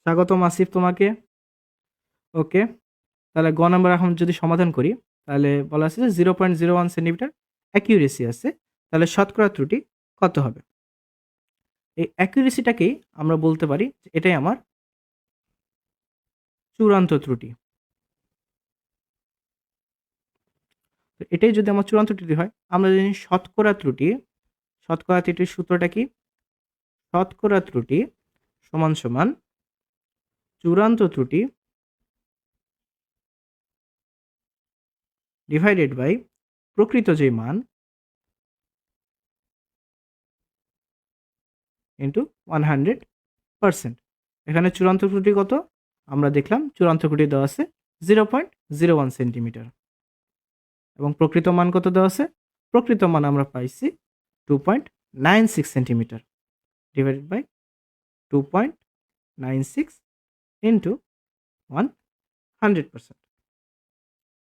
স্বাগতম আসিফ তোমাকে। ওকে, তাহলে গ নম্বর এখন যদি সমাধান করি তাহলে বলা আছে যে 0.01 সেন্টিমিটার অ্যাকিউরেসি আছে, তাহলে শতকরা ত্রুটি কত হবে? এই অ্যাকুরেসিটাকেই আমরা বলতে পারি যে এটাই আমার চূড়ান্ত ত্রুটি। তো এটাই যদি আমার চূড়ান্ত ত্রুটি হয়, আমরা জানি শতকরা ত্রুটির সূত্রটা কি? শতকরা ত্রুটি সমান সমান চূড়ান্ত ত্রুটি ডিভাইডেড বাই প্রকৃত যে মান ইন্টু 100%। এখানে চূড়ান্ত ত্রুটি কত? আমরা দেখলাম চূড়ান্ত ত্রুটি দেওয়া আছে 0.01 সেন্টিমিটার এবং প্রকৃত মান কত দেওয়া আছে? প্রকৃত মান আমরা পাইছি 2.96 সেন্টিমিটার ডিভাইডেড বাই 2.96 ইন্টু 100%।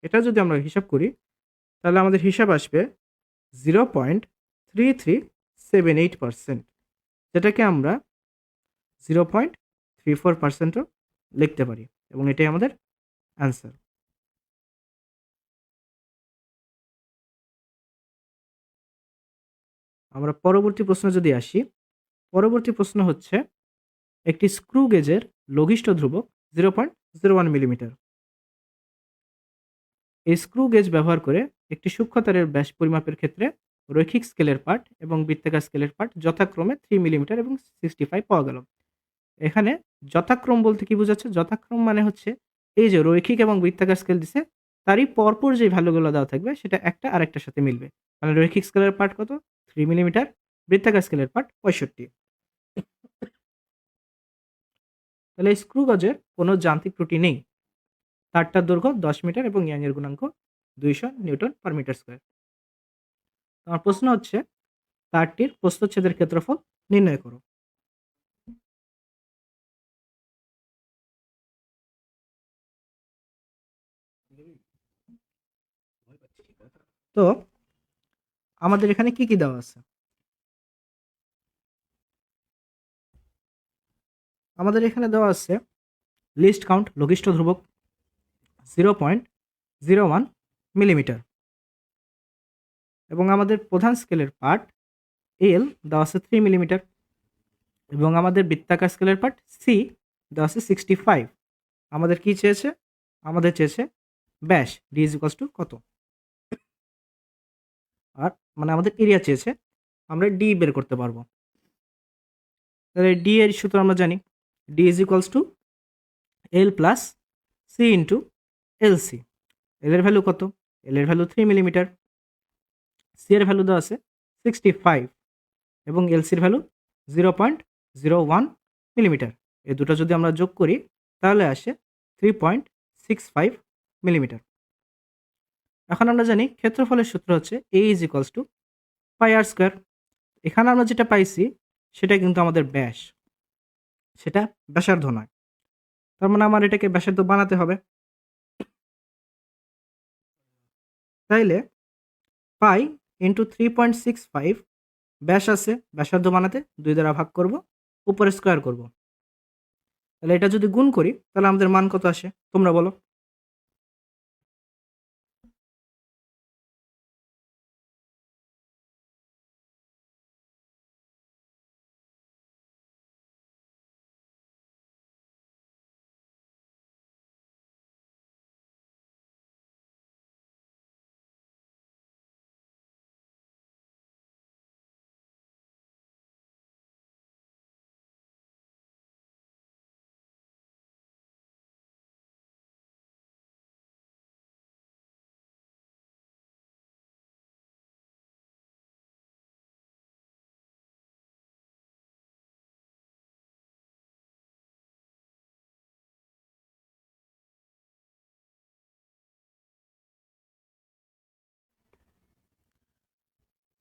এটা যদি আমরা হিসাব করি তাহলে আমাদের হিসাব আসবে 0.3378%, যেটাকে আমরা 0.34%ও লিখতে পারি এবং এটাই আমাদের অ্যান্সার। আমরা পরবর্তী প্রশ্নে যদি আসি, পরবর্তী প্রশ্ন হচ্ছে একটি স্ক্রু গেজের লঘিষ্ঠ ধ্রুবক 0.01 মিলিমিটার। এই স্ক্রু গেজ ব্যবহার করে একটি সূক্ষ্মতারের ব্যাস পরিমাপের ক্ষেত্রে রৈখিক স্কেলের পার্ট এবং বৃত্তাকার স্কেলের পার্ট যথাক্রমে 3 মিলিমিটার এবং 65 পাওয়া গেল। এখানে যথাক্রম বলতে কি বোঝাচ্ছে? যথাক্রম মানে হচ্ছে এই যে রৈখিক এবং বৃত্তাকার স্কেল দিছে, তারই পরপর যে ভ্যালুগুলো দেওয়া থাকবে সেটা একটা আরেকটার সাথে মিলবে। মানে রৈখিক স্কেলের পার্ট কত? 3 মিলিমিটার, বৃত্তাকার স্কেলের পার্ট 65। তাহলে এই স্ক্রু গজের কোনো যান্ত্রিক ত্রুটি নেই। তারটার দৈর্ঘ্য 10 মিটার এবং ইয়াং এর গুণাঙ্ক 200 নিউটন পার মিটার স্কয়ার। আমার প্রশ্ন হচ্ছে তারটির প্রস্থচ্ছেদের ক্ষেত্রফল নির্ণয় করো। তো আমাদের এখানে কি কি দেওয়া আছে? আমাদের এখানে দেওয়া আছে লিস্ট কাউন্ট লঘিষ্ঠ ধ্রুবক 0.01 মিলিমিটার এবং আমাদের প্রধান স্কেলের পার্ট এল দেওয়া আছে 3 মিলিমিটার এবং আমাদের বৃত্তাকার স্কেলের পার্ট সি দেওয়া আছে 65। আমাদের কি চেয়েছে? আমাদের চেয়েছে ব্যাস ডি ইজ ইকুয়ালস টু কত, আর মানে আমাদের এরিয়া চেয়েছে, আমরা ডি বের করতে পারবো। তাহলে ডি এর সূত্র আমরা জানি, D is equals to L plus C into L C. L এর ভ্যালু কত? এল এর ভ্যালু 3 মিলিমিটার, সি এর ভ্যালু দেওয়া আছে 65 এবং এল সির ভ্যালু 0.01 মিলিমিটার। এই দুটো যদি আমরা যোগ করি তাহলে আসে 3.65 মিলিমিটার। এখন আমরা জানি ক্ষেত্রফলের সূত্র হচ্ছে A is equals to pi R square. এখানে আমরা যেটা পাইছি সেটা কিন্তু আমাদের ব্যাস, সেটা ব্যাসার্ধ নয়। তার মানে আমার এটাকে ব্যাসার্ধ বানাতে হবে। তাইলে পাই ইন্টু 3.65 ব্যাস আছে, ব্যাসার্ধ বানাতে 2 দ্বারা ভাগ করব, উপরে স্কোয়ার করব। তাহলে এটা যদি গুণ করি তাহলে আমাদের মান কত আসে তোমরা বলো?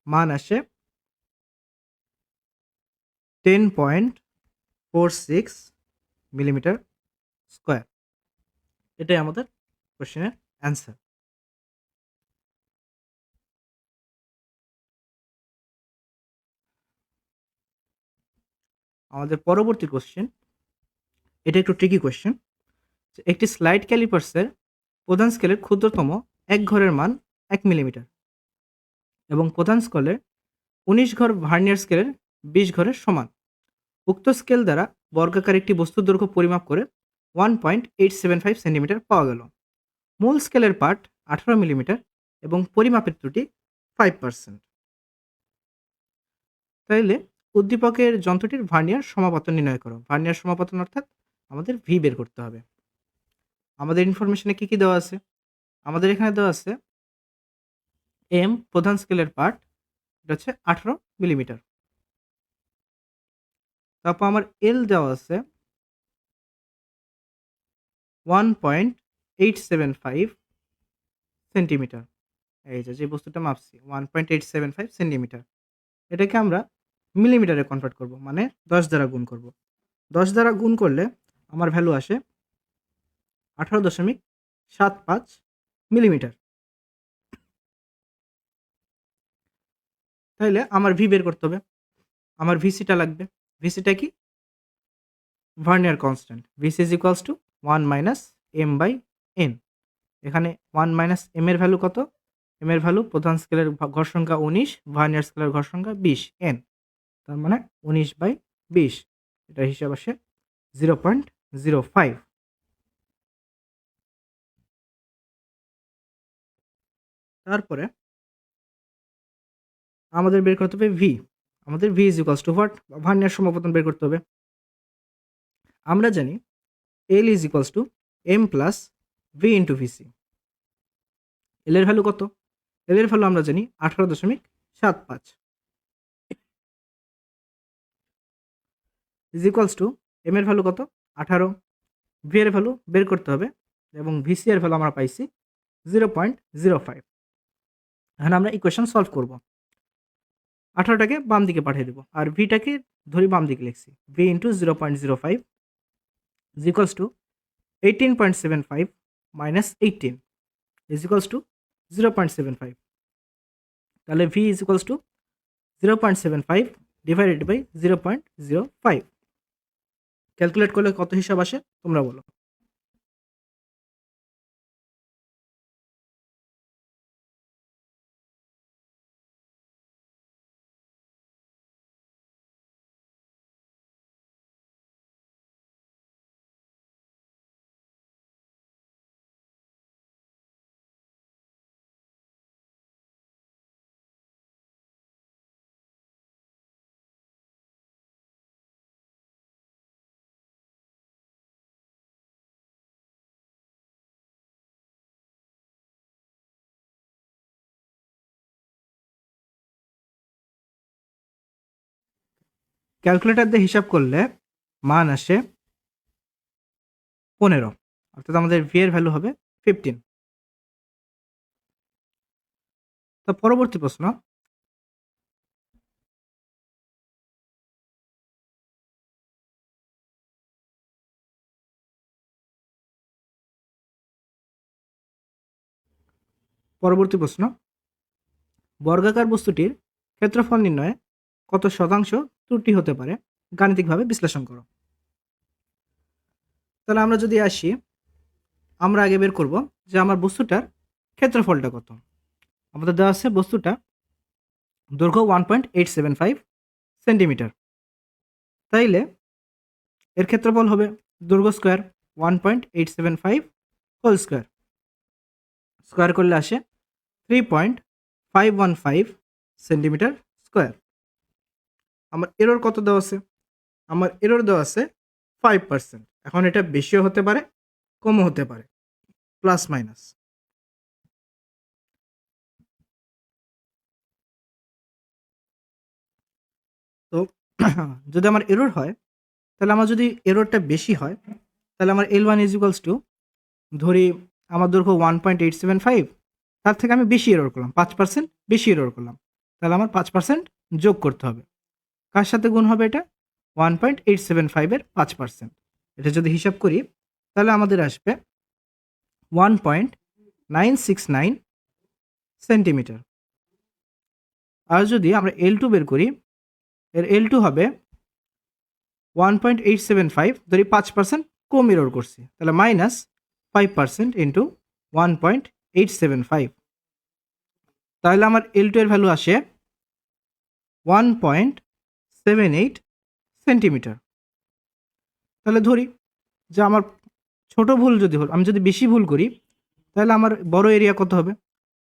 মান আসে 10.46 মিলিমিটার স্কোয়ার। এটাই আমাদের কোশ্চেনের অ্যান্সার। আমাদের পরবর্তী কোশ্চেন, এটা একটু ট্রিকি কোশ্চেন। একটি স্লাইড ক্যালিপার্সের প্রধান স্কেলের ক্ষুদ্রতম এক ঘরের মান 1 মিলিমিটার এবং প্রধান স্কেলের 19 ঘর ভার্নিয়ার স্কেলের 20 ঘরের সমান। উক্ত স্কেল দ্বারা বর্গাকার একটি বস্তুর দৈর্ঘ্য পরিমাপ করে 1.875 সেন্টিমিটার পাওয়া গেল। মূল স্কেলের পার্ট 18 মিলিমিটার এবং পরিমাপের ত্রুটি 5%। তাইলে উদ্দীপকের যন্ত্রটির ভার্নিয়ার সমাপতন নির্ণয় করো। ভার্নিয়ার সমাপতন অর্থাৎ আমাদের ভি বের করতে হবে। আমাদের ইনফরমেশনে কি দেওয়া আছে? আমাদের এখানে দেওয়া আছে এম প্রধান স্কেলের পার্ট, এটা হচ্ছে 18 মিলিমিটার। তারপর আমার এল দেওয়া আছে 1.875 সেন্টিমিটার। এই যে বস্তুটা মাপছি 1.875 সেন্টিমিটার, এটাকে আমরা মিলিমিটারে কনভার্ট করব, মানে 10 দ্বারা গুণ করব। 10 দ্বারা গুণ করলে আমার ভ্যালু আসে 18.75 মিলিমিটার। তাইলে আমার ভি বের করতে হবে। আমার ভিসিটা লাগবে। ভিসিটা কি? Vernier constant. VC is equals to 1 minus M by N. এখানে 1 মাইনাস এম এর ভ্যালু কত? এম এর ভ্যালু প্রধান স্কেলের ঘর সংখ্যা 19, ভার্নিয়ার স্কেলের ঘর সংখ্যা 20 এন, তার মানে 19/20। এটার হিসাব আসে 0.05। তারপরে আমাদের বের করতে হবে ভি। আমাদের V is equals to what? Vernier সমাপতন বের করতে হবে। আমরা জানি L is equals to M plus V into VC. L এর ভ্যালু কত? এল এর ভ্যালু আমরা জানি 18.75 ইজ ইকুয়ালস টু এম এর ভ্যালু কত? 18। ভি এর ভ্যালু বের করতে হবে এবং ভিসি এর ভ্যালু আমরা পাইছি 0.05। এখন আমরা ইকুয়েশন সলভ করব। 18টাকে বাম দিকে পাঠিয়ে দেবো আর ভিটাকে ধরি বাম দিকে লিখছি। V into 0.05 is equals to 18.75 minus 18 is equals to 0.75। তাহলে V is equals to 0.75 divided by 0.05। Calculate করলে কত হিসাব আসে তোমরা বলো। ক্যালকুলেটর দিয়ে হিসাব করলে মান আসে 15, অর্থাৎ আমাদের ভি এর ভ্যালু হবে 15। তো পরবর্তী প্রশ্ন, বর্গাকার বস্তুটির ক্ষেত্রফল নির্ণয়ে কত শতাংশ ত্রুটি হতে পারে গাণিতিকভাবে বিশ্লেষণ করো। তাহলে আমরা যদি আসি, আমরা আগে বের করব যে আমার বস্তুটার ক্ষেত্রফলটা কত। আমাদের দেওয়া আছে বস্তুটা দৈর্ঘ্য 1.875 সেন্টিমিটার। তাইলে এর ক্ষেত্রফল হবে দৈর্ঘ্য স্কোয়ার 1.875 হোল স্কোয়ার। স্কোয়ার করলে আসে 3.515 সেন্টিমিটার স্কোয়ার। আমার এরর কত দেওয়া আছে? আমার এরর দেওয়া আছে 5%। এখন এটা বেশিও হতে পারে, কমও হতে পারে, প্লাস মাইনাস। তো যদি আমার এরর হয়, তাহলে আমার যদি এররটা বেশি হয়, তাহলে আমার L1 ইজ ইকুয়ালস টু, ধরি আমার দৈর্ঘ্য 1.875, তার থেকে আমি বেশি এরর করলাম, 5% বেশি এরর করলাম, তাহলে আমার 5% যোগ করতে হবে। কার সাথে গুণ হবে? এটা 1.875-এর 5%। এটা যদি হিসাব করি তাহলে আমাদের আসবে 1.969 সেন্টিমিটার। আর যদি আমরা L2 বের করি, এর L2 হবে 1.875, ধরি 5% কম এরর করছি, তাহলে মাইনাস 5% ইন্টু 1.875। তাহলে আমার L2 এর ভ্যালু আসে 1.78 সেন্টিমিটার। তাহলে ধরি যে আমার ছোট ভুল যদি হল, আমি যদি বেশি ভুল করি তাহলে আমার বড় এরিয়া কত হবে?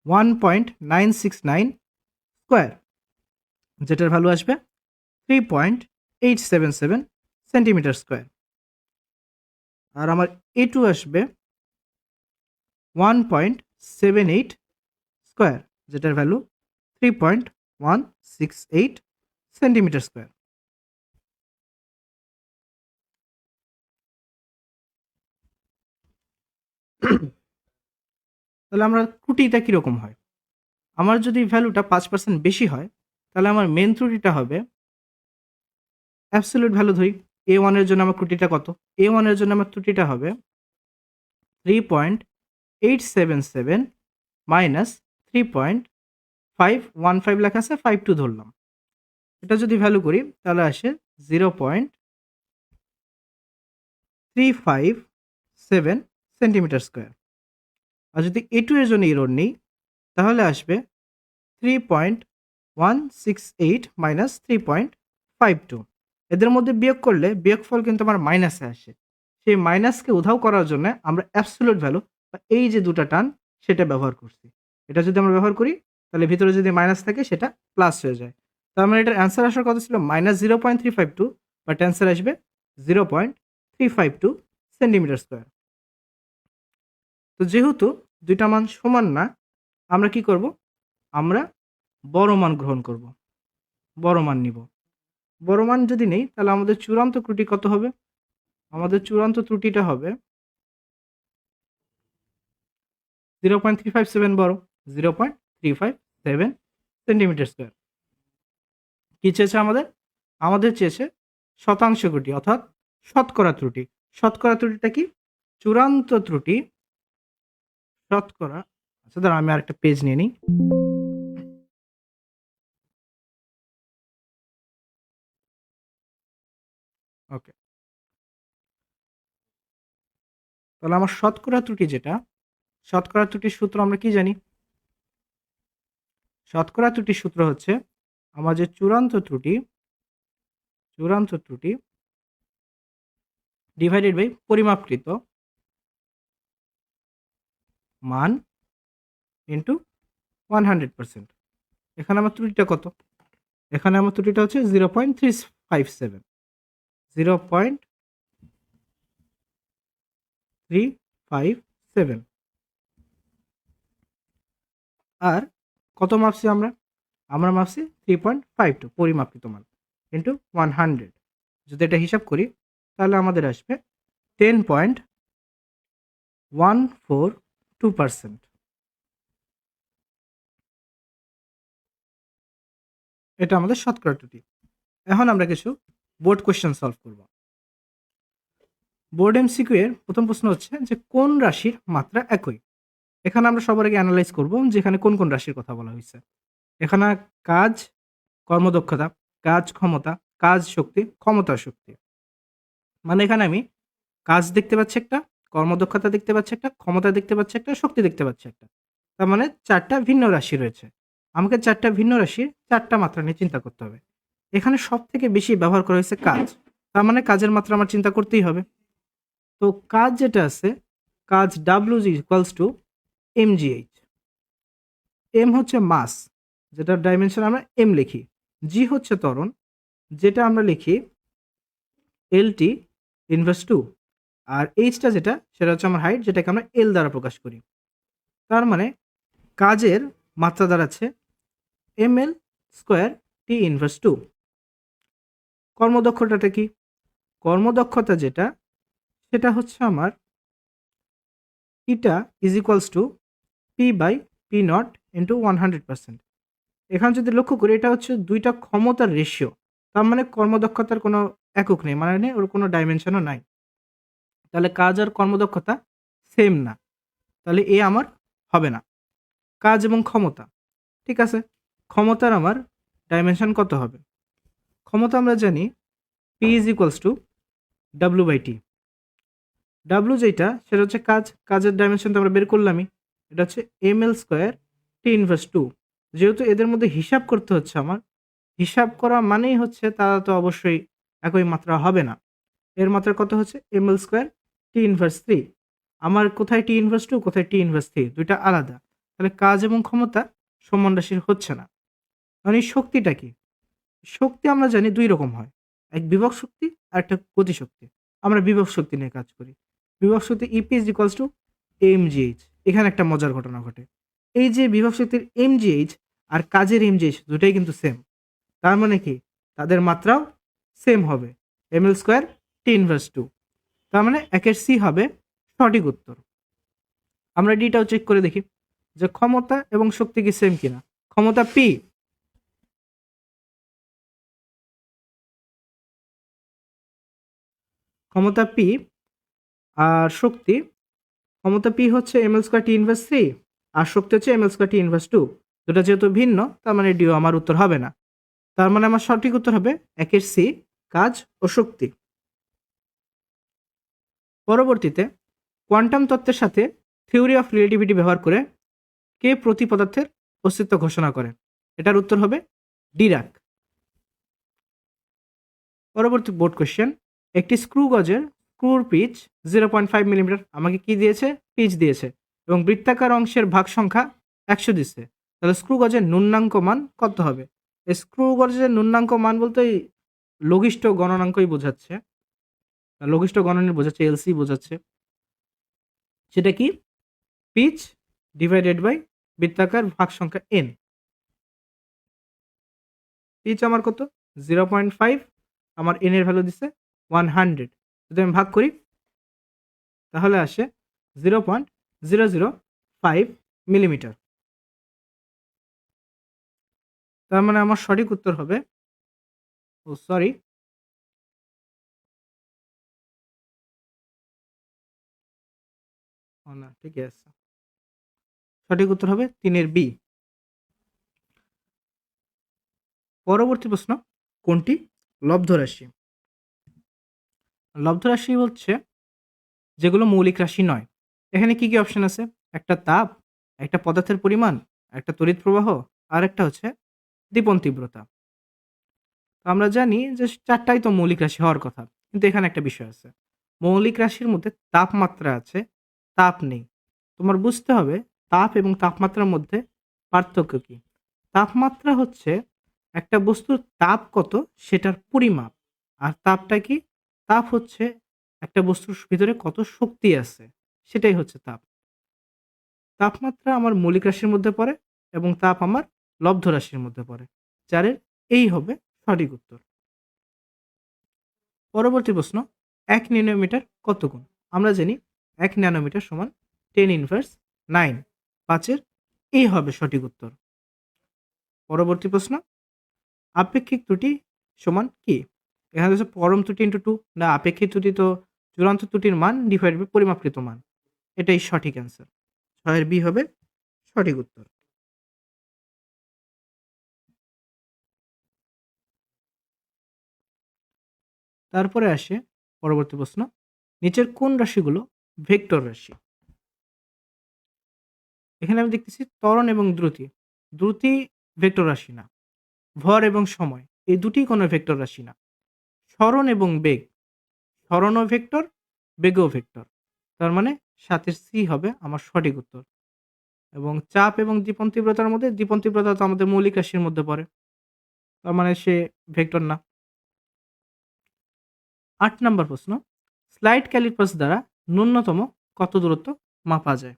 1.969 স্কোয়ার, যেটার ভ্যালু আসবে 3.877 সেন্টিমিটার স্কোয়ার। আর আমার A2 আসবে 1.78 স্কোয়ার, যেটার ভ্যালু 3.168 সেন্টিমিটার স্কোয়ার। তাহলে আমরা ত্রুটিটা কীরকম হয়? আমার যদি ভ্যালুটা 5% বেশি হয় তাহলে আমার মেন ত্রুটিটা হবে অ্যাবসলিউট ভ্যালু ধরি। A1 এর জন্য আমার ত্রুটিটা কত? A1 এর জন্য আমার ত্রুটিটা হবে 3.877 মাইনাস 3.515 লেখা আছে, 52 ধরলাম। এটা যদি ভ্যালু করি তাহলে আসে 0.357 সেন্টিমিটার স্কোয়ার। আর যদি A2 এর জন্য এরর নেই তাহলে আসবে 3.168 মাইনাস 3.52। এদের মধ্যে বিয়োগ করলে বিয়োগফল কিন্তু আমার মাইনাসে আসে। সেই মাইনাসকে উধাও করার জন্য আমরা অ্যাবসলিউট ভ্যালু বা এই যে দুটা টার্ম সেটা ব্যবহার করছি। এটা যদি আমরা ব্যবহার করি তাহলে ভিতরে যদি মাইনাস থাকে সেটা প্লাস হয়ে যায়। তার মানে এটার অ্যান্সার আসার কথা ছিল -0.352, বাট অ্যান্সার আসবে 0.352 সেন্টিমিটার স্কোয়ার। তো যেহেতু দুইটা মান সমান না, আমরা কি করব? আমরা বড় মান গ্রহণ করব, বড় মান নিব। বড় মান যদি নেই তাহলে আমাদের চূড়ান্ত ত্রুটি কত হবে? আমাদের চূড়ান্ত ত্রুটিটা হবে 0.357 বড়, 0.357 সেন্টিমিটার স্কোয়ার। কি চেয়েছে আমাদের? আমাদের চেয়েছে শতাংশ ত্রুটি, অর্থাৎ শতকরা ত্রুটি। শতকরা ত্রুটিটা কি? চূড়ান্ত ত্রুটি শতকরা। আচ্ছা দাঁড়া, আমি আরেকটা পেজ নিয়ে নিই। ওকে, তাহলে আমার শতকরা ত্রুটি যেটা, শতকরা ত্রুটির সূত্র আমরা কি জানি? শতকরা ত্রুটির সূত্র হচ্ছে আমার যে চূড়ান্ত ত্রুটি ডিভাইডেড বাই পরিমাপকৃত মান ইন্টু 100%। এখানে আমার ত্রুটিটা কত? এখানে আমার ত্রুটিটা হচ্ছে 0.357, 0.357। আর কত মাপছি আমরা? আমরা মাপছি 3.52 পরিমাপকৃত মান ইন্টু 100। যদি এটা হিসাব করি তাহলে আমাদের আসবে 10.142%। এটা আমাদের শতকরা ত্রুটি। এখন আমরা কিছু বোর্ড কোয়েশ্চেন সলভ করব। বোর্ড এমসিকিউ এর প্রথম প্রশ্ন হচ্ছে যে কোন রাশির মাত্রা একই? এখানে আমরা সবার আগে অ্যানালাইজ করব যে এখানে কোন কোন রাশির কথা বলা হয়েছে। এখানে কাজ, কর্মদক্ষতা, কাজ ক্ষমতা, কাজ শক্তি, ক্ষমতা শক্তি। মানে এখানে আমি কাজ দেখতে পাচ্ছি একটা, কর্মদক্ষতা দেখতে পাচ্ছি একটা, ক্ষমতা দেখতে পাচ্ছি একটা, শক্তি দেখতে পাচ্ছি একটা। তার মানে 4টা ভিন্ন রাশি রয়েছে। আমাকে 4টা ভিন্ন রাশির 4টা মাত্রা নিয়ে চিন্তা করতে হবে। এখানে সবথেকে বেশি ব্যবহার করা হয়েছে কাজ। তার মানে কাজের মাত্রা আমার চিন্তা করতেই হবে। তো কাজ যেটা আছে, কাজ WG equals to mgh। M হচ্ছে মাস, যেটার ডাইমেনশন আমরা এম লিখি। জি হচ্ছে ত্বরণ, যেটা আমরা লিখি LT ইনভার্স 2। আর এইচটা যেটা, সেটা হচ্ছে আমার হাইট, যেটাকে আমরা এল দ্বারা প্রকাশ করি। তার মানে কাজের মাত্রা দাঁড়াচ্ছে ml স্কোয়ার টি ইনভার্স 2। কর্মদক্ষতাটা কি? কর্মদক্ষতা যেটা, সেটা হচ্ছে আমার eta is equals to P by P naught into 100%। এখানে যদি লক্ষ্য করি এটা হচ্ছে দুইটা ক্ষমতার রেশিও। তার মানে কর্মদক্ষতার কোনো একক নেই, মানে ওর কোনো ডাইমেনশনও নাই। তাহলে কাজ আর কর্মদক্ষতা সেম না, তাহলে এ আমার হবে না। কাজ এবং ক্ষমতা, ঠিক আছে, ক্ষমতার আমার ডাইমেনশন কত হবে? ক্ষমতা আমরা জানি P is equals to W by T. W যেটা, সেটা হচ্ছে কাজ, কাজের ডাইমেনশন তো আমরা বের করলামই, এটা হচ্ছে ml স্কোয়ার টি ইনভার্স 2। যেহেতু এদের মধ্যে হিসাব করতে হচ্ছে আমার, হিসাব করা মানেই হচ্ছে তারা তো অবশ্যই একই মাত্রা হবে না। এর মাত্রা কত হচ্ছে ml² T−3। আমার কোথায় T−2 কোথায় T−3 দুইটা আলাদা, তাহলে কাজ এবং ক্ষমতা সমান রাশির হচ্ছে না। মানে শক্তিটা কি? শক্তি আমরা জানি দুই রকম হয়, এক বিভব শক্তি আর একটা গতিশক্তি। আমরা বিভব শক্তি নিয়ে কাজ করি। বিভব শক্তি EP = mgh। এখানে একটা মজার ঘটনা ঘটে, এই যে বিভব শক্তির mgh আর কাজের mgh দুটাই কিন্তু সেম। তার মানে কি তাদের মাত্রাও সেম হবে, ml² T−2। তার মানে একের সি হবে সঠিক উত্তর। আমরা ডিটাও চেক করে দেখি যে ক্ষমতা এবং শক্তি কি সেম কিনা। ক্ষমতা P, ক্ষমতা P আর শক্তি, ক্ষমতা P হচ্ছে ml² T−3 আর শক্তি হচ্ছে ml² T−2। দুটো যেহেতু ভিন্ন, তার মানে ডিও আমার উত্তর হবে না। তার মানে আমার সঠিক উত্তর হবে একের সি, কাজ ও শক্তি। পরবর্তীতে কোয়ান্টাম তত্ত্বের সাথে থিওরি অফ রিলেটিভিটি ব্যবহার করে কে প্রতি পদার্থের অস্তিত্ব ঘোষণা করেন? এটার উত্তর হবে ডিরাক। পরবর্তী বোর্ড কোশ্চেন, একটি স্ক্রু গজের স্ক্রুর পিচ 0.5 মিলিমিটার, আমাকে কি দিয়েছে? পিচ দিয়েছে, এবং বৃত্তাকার অংশের ভাগ সংখ্যা 100 দিচ্ছে। তাহলে স্ক্রু গজের ন্যূনাঙ্ক মান কত হবে? এই স্ক্রু গজের ন্যূনাঙ্ক মান বলতে লঘিষ্ঠ গণনাঙ্কই বোঝাচ্ছে, লঘিষ্ঠ গণনের বোঝাচ্ছে, এলসি বোঝাচ্ছে। সেটা কি? পিচ ডিভাইডেড বাই বৃত্তাকার ভাগ সংখ্যা n। পিচ আমার কত? 0.5, আমার n এর ভ্যালু দিচ্ছে 100। যদি আমি ভাগ করি তাহলে আসে 0.005 মিলিমিটার। তার মানে আমার সঠিক উত্তর হবে, ও সরি, ও না ঠিকই আছে, সঠিক উত্তর হবে 3 বি। পরবর্তী প্রশ্ন, কোনটি লব্ধ রাশি? লব্ধ রাশি হচ্ছে যেগুলো মৌলিক রাশি নয়। এখানে কি কি অপশন আছে? একটা তাপ, একটা পদার্থের পরিমাণ, একটা তড়িৎ প্রবাহ, আর একটা হচ্ছে দীপন তীব্রতা। তো আমরা জানি যে চারটাই তো মৌলিক রাশি হওয়ার কথা, কিন্তু এখানে একটা বিষয় আছে, মৌলিক রাশির মধ্যে তাপমাত্রা আছে, তাপ নেই। তোমার বুঝতে হবে তাপ এবং তাপমাত্রার মধ্যে পার্থক্য কি। তাপমাত্রা হচ্ছে একটা বস্তুর তাপ কত সেটার পরিমাপ, আর তাপটা কি? তাপ হচ্ছে একটা বস্তুর ভিতরে কত শক্তি আছে, সেটাই হচ্ছে তাপ। তাপমাত্রা আমার মৌলিক রাশির মধ্যে পড়ে এবং তাপ আমার লব্ধ রাশির মধ্যে পড়ে। চারের এই হবে সঠিক উত্তর। পরবর্তী প্রশ্ন, 1 ন্যানোমিটার কত গুণ? আমরা জানি 1 ন্যানোমিটার সমান 10⁻৯। 5-এর এই হবে সঠিক উত্তর। পরবর্তী প্রশ্ন, আপেক্ষিক ত্রুটি সমান কি? এখানে হচ্ছে পরম ত্রুটি ইন্টু 2, না আপেক্ষিক ত্রুটি তো চূড়ান্ত ত্রুটির মান ডিভাইড বাই পরিমাপকৃত মান। এটাই সঠিক অ্যান্সার। 6-এর বি হবে সঠিক উত্তর। তারপরে আসে পরবর্তী প্রশ্ন, নিচের কোন রাশিগুলো ভেক্টর রাশি? এখানে আমি দেখতেছি ত্বরণ এবং দ্রুতি। দ্রুতি ভেক্টর রাশি না। ভর এবং সময় এই দুটিই কোনো ভেক্টর রাশি না। সরণ এবং বেগ, সরণও ভেক্টর, বেগও ভেক্টর। তার মানে 7-এর সি হবে আমার সঠিক উত্তর। এবং চাপ এবং দীপন তীব্রতার মধ্যে, দীপন তীব্রতা তো আমাদের মৌলিক রাশির মধ্যে পড়ে, তার মানে সে ভেক্টর না। 8 নম্বর প্রশ্ন, স্লাইড ক্যালিপার্স দ্বারা ন্যূনতম কত দূরত্ব মাপা যায়?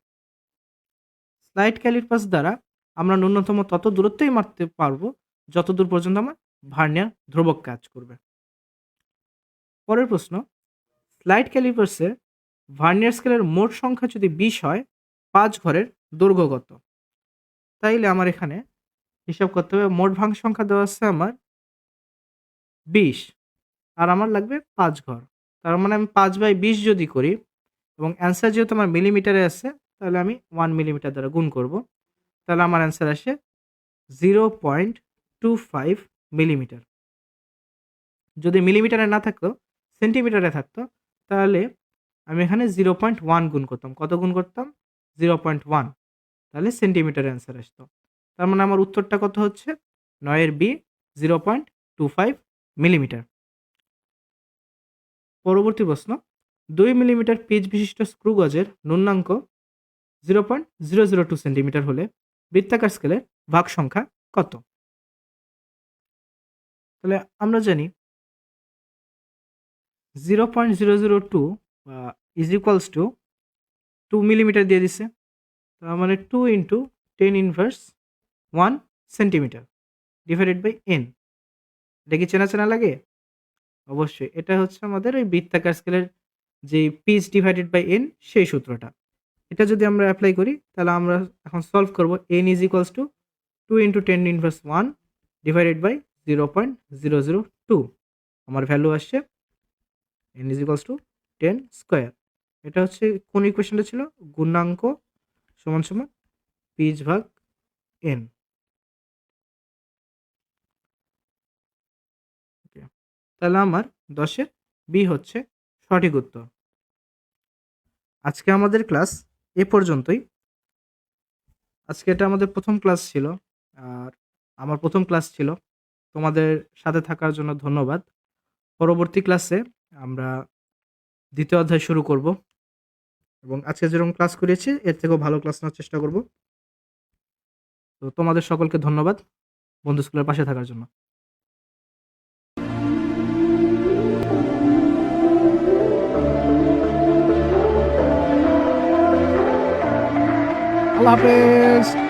স্লাইড ক্যালিপার্স দ্বারা আমরা ন্যূনতম তত দূরত্বই মাপতে পারবো যতদূর পর্যন্ত আমার ভার্নিয়ার ধ্রুবক কাজ করবে। পরের প্রশ্ন, স্লাইড ক্যালিপার্সের ভার্নিয়ার স্কেলের মোট সংখ্যা যদি 20 হয়, 5 ঘরের দৈর্ঘ্য কত? তাইলে আমার এখানে হিসাব করতে হবে, মোট ভাগ সংখ্যা দেওয়া আছে আমার 20 আর আমার লাগবে 5 ঘর। তার মানে আমি 5/20 যদি করি এবং অ্যান্সার যেহেতু আমার মিলিমিটারে আছে, তাহলে আমি 1 মিলিমিটার দ্বারা গুণ করব। তাহলে আমার অ্যান্সার আসে 0.25 মিলিমিটার। যদি মিলিমিটারে না থাকতো, সেন্টিমিটারে থাকতো, তাহলে আমি এখানে 0.1 গুণ করতাম। কত গুণ করতাম? 0.1, তাহলে সেন্টিমিটারে অ্যান্সার আসতো। তার মানে আমার উত্তরটা কত হচ্ছে? 9-এর বি, 0.25 মিলিমিটার। পরবর্তী প্রশ্ন, 2 মিলিমিটার পিচ বিশিষ্ট স্ক্রু গজের ন্যূনাঙ্ক 0.002 সেন্টিমিটার হলে বৃত্তাকার স্কেলের ভাগ সংখ্যা কত? তাহলে আমরা জানি 0.002 ইজ ইকুয়ালস টু 2 মিলিমিটার দিয়ে দিছে, তার মানে 2 into 10 inverse 1 centimetre divided by N. এটা কি চেনা চেনা লাগে? অবশ্যই, এটা হচ্ছে আমাদের ওই বৃত্তাকার স্কেলের যে পিচ ডিভাইডেড বাই এন সেই সূত্রটা। এটা যদি আমরা অ্যাপ্লাই করি তাহলে আমরা এখন সলভ করব। N is equals to 2 into 10 inverse 1 divided by 0.002। আমার ভ্যালু আসছে N is equals to 10 square. এটা হচ্ছে কোন ইকুয়েশনটা ছিল? গুণাঙ্ক সমান সমান পিচ ভাগ এন। তাহলে আমার 10-এর বি হচ্ছে সঠিক উত্তর। আজকে আমাদের ক্লাস এ পর্যন্তই। আজকে এটা আমাদের প্রথম ক্লাস ছিল, আর আমার প্রথম ক্লাস ছিল। তোমাদের সাথে থাকার জন্য ধন্যবাদ। পরবর্তী ক্লাসে আমরা দ্বিতীয় অধ্যায় শুরু করব এবং আজকে যেরকম ক্লাস করেছি এর থেকেও ভালো ক্লাস নেওয়ার চেষ্টা করব। তো তোমাদের সকলকে ধন্যবাদ বন্ধু স্কুলের পাশে থাকার জন্য। আল্লাহ হাফেজ।